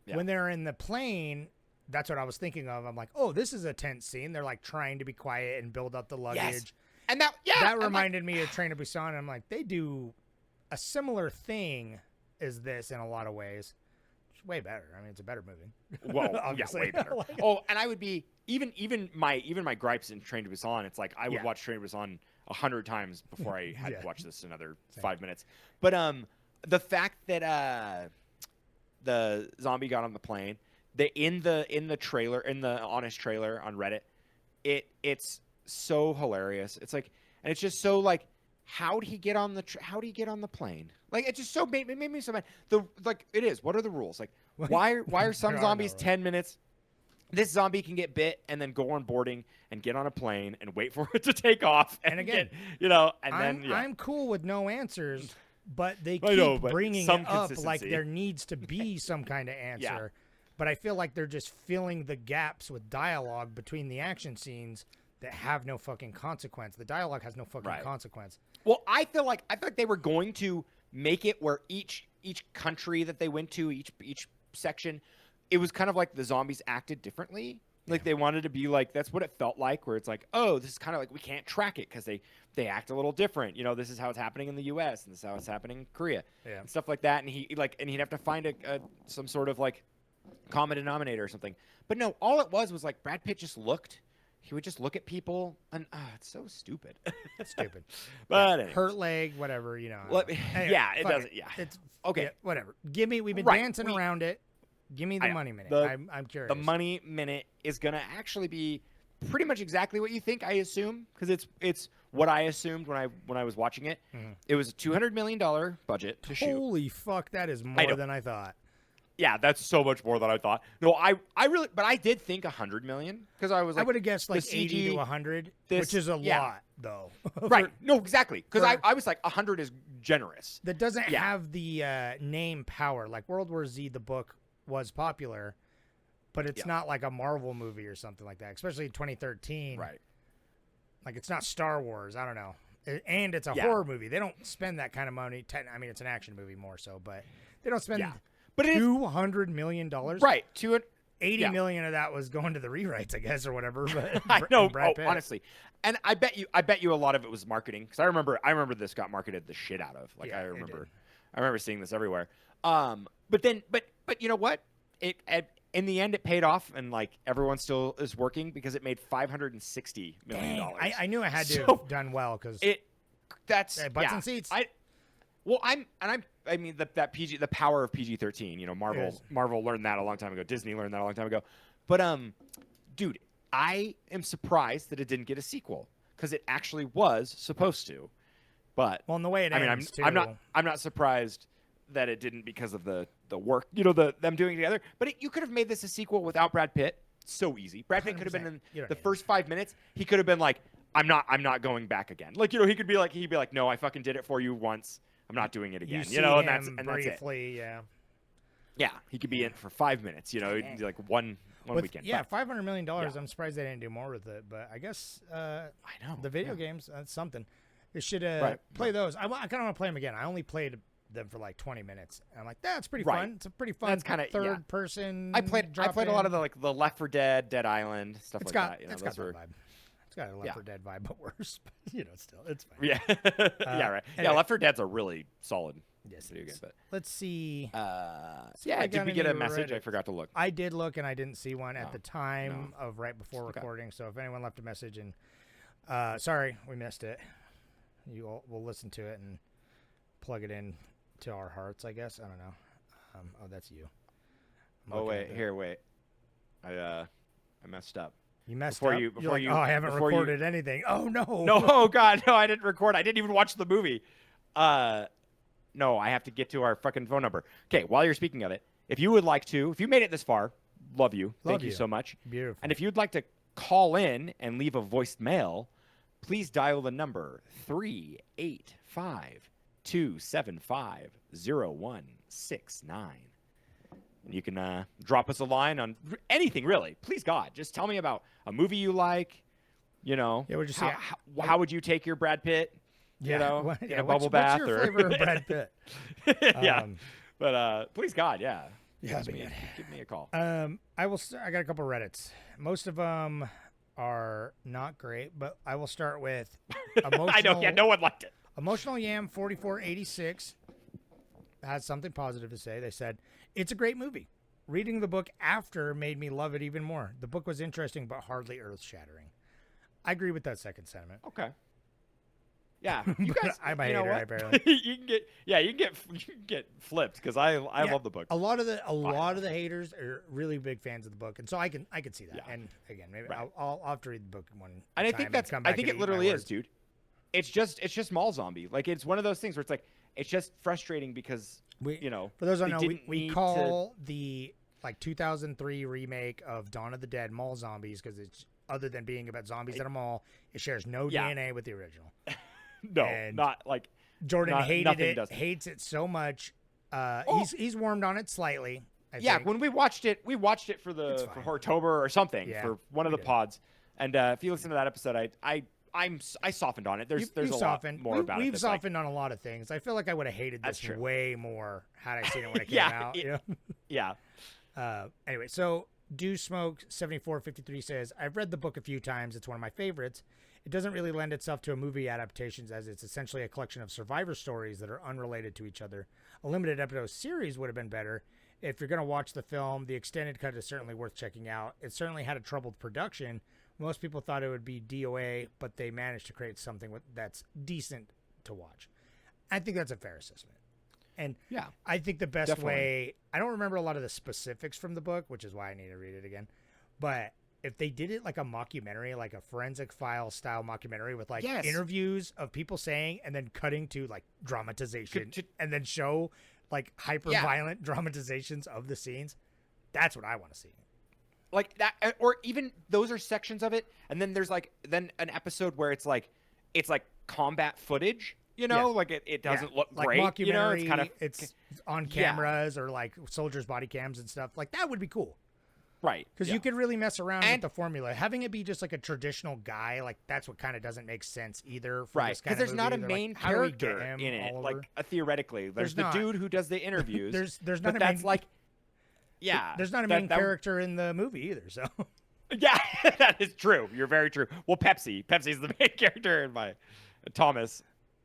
Yeah. when they're in the plane, that's what I was thinking of. I'm like, oh, this is a tense scene. They're like trying to be quiet and build up the luggage. Yes. And that Reminded me of Train to Busan. And I'm like, they do a similar thing as this in a lot of ways. It's way better. I mean, it's a better movie. Well, yeah, Obviously. way better. Like- Oh, and I would be even my gripes in Train to Busan. It's like I would Yeah. watch Train to Busan 100 times before I had Yeah. to watch this another 5 minutes. But the fact that the zombie got on the plane, in the trailer, in the Honest trailer on Reddit, it's so hilarious. It's like, and it's just so like, how'd he get on the plane? Like it just made me so mad. It is. What are the rules? Like why are some There are no zombies rules. 10 minutes? This zombie can get bit and then go on boarding and get on a plane and wait for it to take off. And again, I'm cool with no answers, but they I know, keep but bringing some it up like consistency. there needs to be some kind of answer. But I feel like they're just filling the gaps with dialogue between the action scenes that have no fucking consequence. The dialogue has no fucking Right. consequence. Well, I feel like they were going to make it where each country that they went to, each section, it was kind of like the zombies acted differently. Like they wanted to be like, that's what it felt like, where it's like, oh, this is kind of like we can't track it because they act a little different. This is how it's happening in the U.S. and this is how it's happening in Korea and stuff like that. And he'd have to find some sort of like common denominator or something. But no, all it was like Brad Pitt just looked. He would just look at people, and it's so stupid. It's stupid. But anyways. Hurt leg, whatever, Anyway, it fuck doesn't. Yeah. It's Okay. yeah, whatever. We've been Right, dancing around it. Give me the money minute. I'm curious. The money minute is gonna actually be pretty much exactly what you think. I assume because it's what I assumed when I was watching it. Mm-hmm. It was a $200 million budget to shoot. Holy fuck, that is know. more than I thought. Yeah, that's so much more than I thought. No, I really, but I did think $100 million because I was like, I would have guessed like the 80 to CG 100, this- which is a yeah. lot though. right. No, exactly. Because for- I was like 100 is generous. That doesn't Yeah. have the name power. Like World War Z, the book was popular, but it's not like a Marvel movie or something like that, especially in 2013. Right. Like it's not Star Wars. I don't know. And it's a Yeah. horror movie. They don't spend that kind of money. I mean, it's an action movie more so, but they don't spend Yeah. But it is $200 million. right. 80 Yeah. million of that was going to the rewrites, I guess, or whatever. But I know. Brad Pitt. Honestly, and I bet you a lot of it was marketing because I remember this got marketed the shit out of. Like Yeah, I it remember did. seeing this everywhere. But But you know what? In the end, it paid off, and like everyone still is working because it made $560 million. Dang, I knew I had to So, have done well because that's butts and seats. I mean that PG, the power of PG-13. You know, Marvel learned that a long time ago. Disney learned that a long time ago. But dude, I am surprised that it didn't get a sequel because it actually was supposed to. But well, in the way it ends, too. I'm not surprised that it didn't because of the work, you know, them doing it together. But you could have made this a sequel without Brad Pitt. So easy. Brad Pitt could have been in the first 5 minutes. He could have been like, I'm not going back again. Like, you know, he'd be like, no, I fucking did it for you once. I'm not doing it again. You know, and that's briefly, it. Yeah, he could be in for 5 minutes. You know, like one weekend. Yeah, $500 million. I'm surprised they didn't do more with it. But I guess I know the video games. That's something. They should play those. I kind of want to play them again. I only played them for like 20 minutes. And I'm like, that's pretty fun. It's a pretty fun third person. I played a lot of the Left 4 Dead, Dead Island stuff that. You know, it's got that vibe. It's got a Left 4 Dead vibe, but worse. But, you know, still, it's fine. Yeah. Yeah, right. Anyway. Yeah, Left 4 Dead's a really solid video game. But let's see. Did we get a message? I forgot to look. I did look, and I didn't see one at the time of right before recording. So if anyone left a message, and sorry, we missed it. We'll listen to it and plug it in to our hearts, I guess. I don't know. Oh, that's you. Wait. I messed up. You messed up? Before you, I haven't recorded anything. Oh, no. No, oh, God. No, I didn't record. I didn't even watch the movie. No, I have to get to our fucking phone number. Okay, while you're speaking of it, if you would like to, if you made it this far, love you. Thank you so much. Beautiful. And if you'd like to call in and leave a voiced mail, please dial the number 385-275-0169. And you can drop us a line on anything, really. Please, God, just tell me about a movie you like. You know, we're just how would you take your Brad Pitt? You know, in a bubble bath what's your flavor of Brad Pitt? Yeah, but please, God, give me a call. I got a couple Reddits. Most of them are not great, but I will start with emotional. I know, no one liked it. Emotional Yam 4486 has something positive to say. They said, it's a great movie. Reading the book after made me love it even more. The book was interesting, but hardly earth-shattering. I agree with that second sentiment. Okay. Yeah, you guys. I'm a hater, apparently. you can get flipped because I love the book. A lot of the haters are really big fans of the book, and so I can see that. Yeah. And again, maybe I'll have to read the book one. And I think it literally is, dude. It's just mall zombie. Like, it's one of those things where it's like, it's just frustrating because for those who don't know, we call the 2003 remake of Dawn of the Dead Mall Zombies because it's, other than being about zombies at a mall, it shares no DNA with the original. No, and not like Jordan hates it so much. He's warmed on it slightly. I think. When we watched it for Hortober or something for one of the pods. And if you listen to that episode, I softened on it. There's a lot more about it. We've softened on a lot of things. I feel like I would have hated this way more had I seen it when it came out. Yeah. Anyway, so Do Smoke 7453 says, I've read the book a few times. It's one of my favorites. It doesn't really lend itself to a movie adaptations as it's essentially a collection of survivor stories that are unrelated to each other. A limited episode series would have been better. If you're going to watch the film, the extended cut is certainly worth checking out. It certainly had a troubled production. Most people thought it would be DOA, but they managed to create something that's decent to watch. I think that's a fair assessment. And I think the best way, I don't remember a lot of the specifics from the book, which is why I need to read it again. But if they did it like a mockumentary, like a forensic file style mockumentary with interviews of people saying and then cutting to like dramatization and then show like hyper violent dramatizations of the scenes, that's what I want to see. Like that, or even those are sections of it. And then there's then an episode where it's like combat footage. You know, like it doesn't look like great. Mockumentary, you know, it's kind of it's on cameras or like soldiers' body cams and stuff. Like that would be cool, right? Because you could really mess around with the formula. Having it be just like a traditional guy, like that's what kind of doesn't make sense either. Right? Because there's not a main character in it. Like theoretically, there's the dude who does the interviews. there's not. There's not a main character in the movie either. So. Yeah, that is true. You're very true. Well, Pepsi's the main character in my Thomas.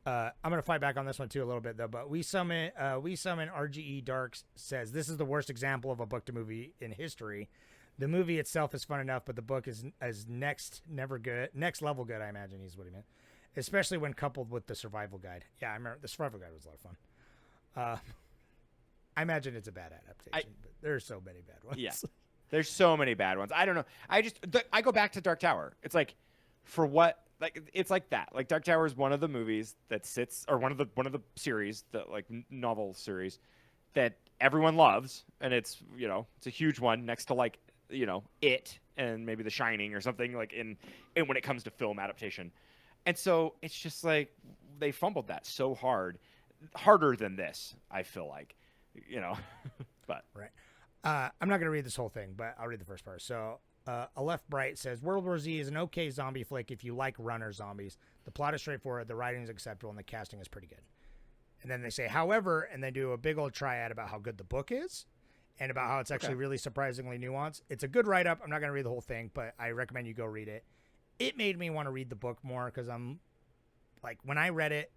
I'm gonna fight back on this one too a little bit though. But we summon RGE Darks says this is the worst example of a book to movie in history. The movie itself is fun enough, but the book is next level good. I imagine he's what he meant, especially when coupled with the survival guide. Yeah, I remember the survival guide was a lot of fun. I imagine it's a bad adaptation, but there's so many bad ones. Yeah, there's so many bad ones. I don't know. I go back to Dark Tower. It's like, for what? Like, it's like that. Like, Dark Tower is one of the movies that sits, or one of the series, the like novel series, that everyone loves, and it's it's a huge one next to like It and maybe The Shining or something like in when it comes to film adaptation. And so it's just like they fumbled that so harder than this. I feel like. But right. I'm not going to read this whole thing, but I'll read the first part. So, A Left Bright says World War Z is an okay zombie flick if you like runner zombies. The plot is straightforward, the writing is acceptable, and the casting is pretty good. And then they say, however, and they do a big old triad about how good the book is and about how it's actually really surprisingly nuanced. It's a good write-up. I'm not going to read the whole thing, but I recommend you go read it. It made me want to read the book more because I'm like, when I read it,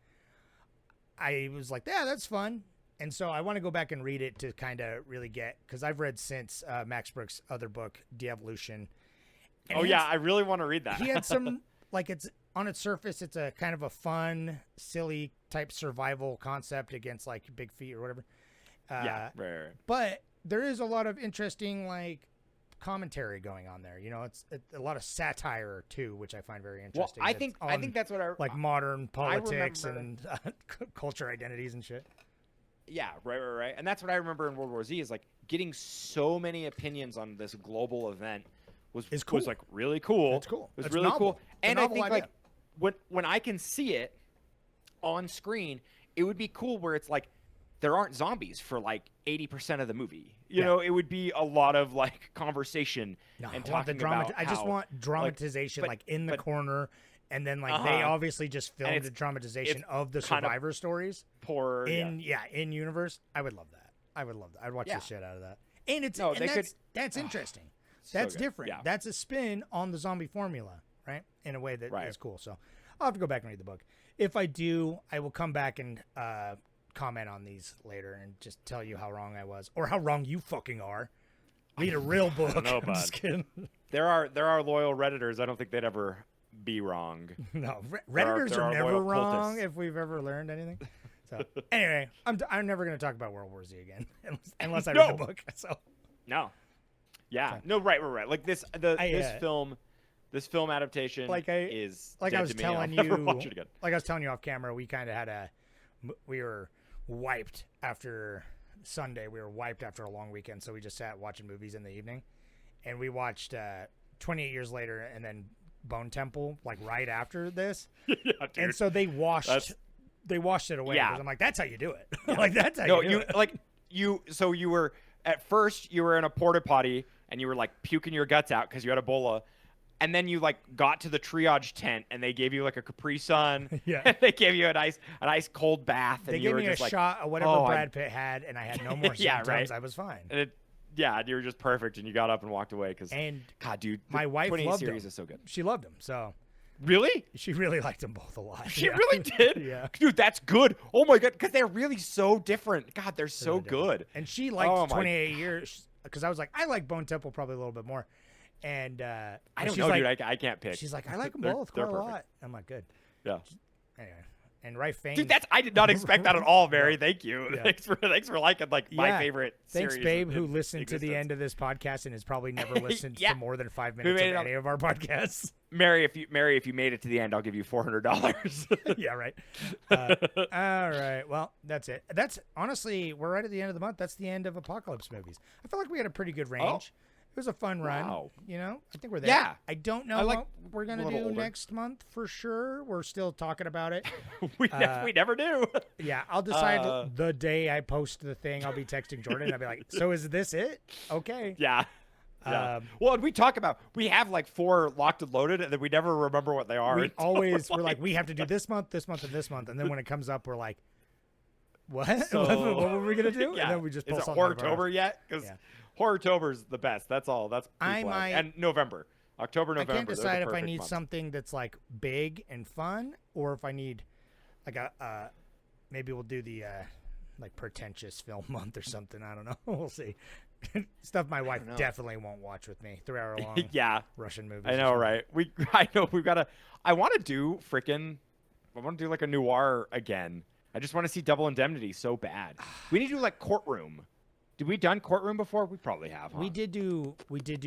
I was like, yeah, that's fun. And so I want to go back and read it to kind of really get, because I've read since Max Brooks' other book, De-Evolution. I really want to read that. He had some, like, it's on its surface, it's a kind of a fun, silly type survival concept against like big feet or whatever. Right. But there is a lot of interesting like commentary going on there. It's a lot of satire too, which I find very interesting. Well, I think that's what like modern politics and culture identities and shit. Yeah, right. And that's what I remember in World War Z is like getting so many opinions on this global event was like really cool. It's cool. It was it's really novel. cool. And I think idea. like when I can see it on screen, it would be cool where it's like there aren't zombies for like 80% of the movie. You know, it would be a lot of like conversation and talking about I just want dramatization like in the corner. And then, like, they obviously just filmed the dramatization of the survivor stories. In universe. I would love that. I'd watch the shit out of that. And that's interesting. That's different. Yeah. That's a spin on the zombie formula, right? In a way that is cool. So I'll have to go back and read the book. If I do, I will come back and comment on these later and just tell you how wrong I was or how wrong you fucking are. Read a real book. No, bud. Just kidding. There are loyal Redditors. I don't think they'd ever be wrong. No, Redditors are never wrong if we've ever learned anything. So anyway, I'm never going to talk about World War Z again unless I read the book. So right. Like this film adaptation is like dead I was to me. telling I'll never you watch it again. like I was telling you off camera. We kind of we were wiped after Sunday. We were wiped after a long weekend, so we just sat watching movies in the evening, and we watched 28 Years Later and then Bone Temple like right after this. And so they washed it away. Yeah. I'm like, that's how you do it. Like that's how you do it. So you were at first you were in a porta potty and you were like puking your guts out because you had Ebola, and then you like got to the triage tent and they gave you like a Capri Sun. Yeah. And they gave you a nice cold bath. And they you gave were me just a like, shot of whatever Brad Pitt had, and I had no more symptoms. Yeah, right. I was fine. And you were just perfect, and you got up and walked away because. And God, dude, my wife loved series him. is so good. She loved him. So. Really? She really liked them both a lot. She really did? Yeah. Dude, that's good. Oh, my God, because they're really so different. God, they're so good. And she liked 28 Years, because I was like, I like Bone Temple probably a little bit more. And I don't know, like, dude. I can't pick. She's like, I like them both quite a lot. I'm like, good. Yeah. Anyway. And Rife Fane. Dude, I did not expect that at all, Mary. Thank you. Yeah. Thanks for liking like my favorite Thanks, series. babe, who listened to the end of this podcast and has probably never listened to more than 5 minutes of any of our podcasts. Mary, if you made it to the end, I'll give you $400. Yeah, right. All right. Well, that's it. That's honestly, we're right at the end of the month. That's the end of Apocalypse movies. I feel like we had a pretty good range. It was a fun run. Wow. I think we're there. Yeah. I don't know what we're going to do next month for sure. We're still talking about it. we never do. Yeah. I'll decide the day I post the thing. I'll be texting Jordan. I'll be like, so is this it? Okay. Yeah. Yeah. Well, and we have like 4 locked and loaded, and then we never remember what they are. We're like, we have to do this month, and this month. And then when it comes up, we're like, what? So, what were we going to do? Yeah. And then we just pull Is it something Horror-tober yet? Because Horror-tober's the best. That's all. That's and November. October, November. I can't decide if I need something that's like big and fun, or if I need like maybe we'll do the like pretentious film month or something. I don't know. We'll see. Stuff my wife definitely won't watch with me. 3-hour long Yeah. Russian movies. I know, right? I know we've got to. I want to do like a noir again. I just want to see Double Indemnity so bad. We need to do like Courtroom. Did we done Courtroom before? We probably have. Huh? We did do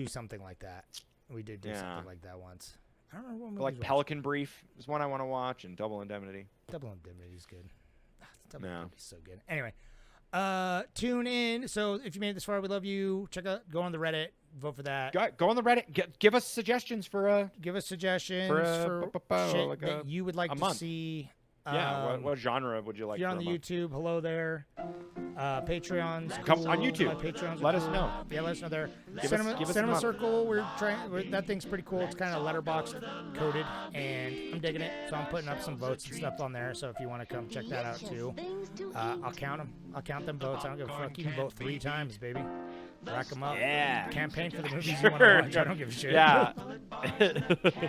something like that. We did do something like that once. I don't remember what movie. Like Pelican Brief is one I want to watch, and Double Indemnity. Double Indemnity is good. Double Yeah. Indemnity is so good. Anyway, tune in. So if you made it this far, we love you. Go on the Reddit, vote for that. Go on the Reddit. Give us suggestions for Give us suggestions for shit like that you would like to month. see. Yeah, what genre would you like? If you're on for the a month? YouTube, hello there. Patreon's Come cool. on YouTube. My Patreons are Let us cool. know. Yeah, let us know there. Give Cinema, us a Cinema month. Circle, that thing's pretty cool. It's kind of letterbox coded, and I'm digging it. So I'm putting up some votes and stuff on there. So if you want to come check that out too, I'll count them. I'll count them votes. I don't give a fuck. You can vote 3 times, baby. Rack them up. Yeah. Campaign for the movies you want to watch. I don't give a shit. Yeah.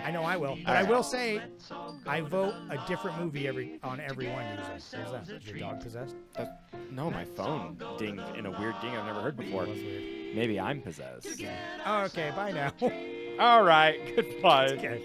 I know I will. But I will say, I vote a different movie on every one usually. What is that? Is your dog possessed? No, my phone dinged in a weird ding I've never heard before. That was weird. Maybe I'm possessed. Oh, okay, bye now. All right. Goodbye. Okay.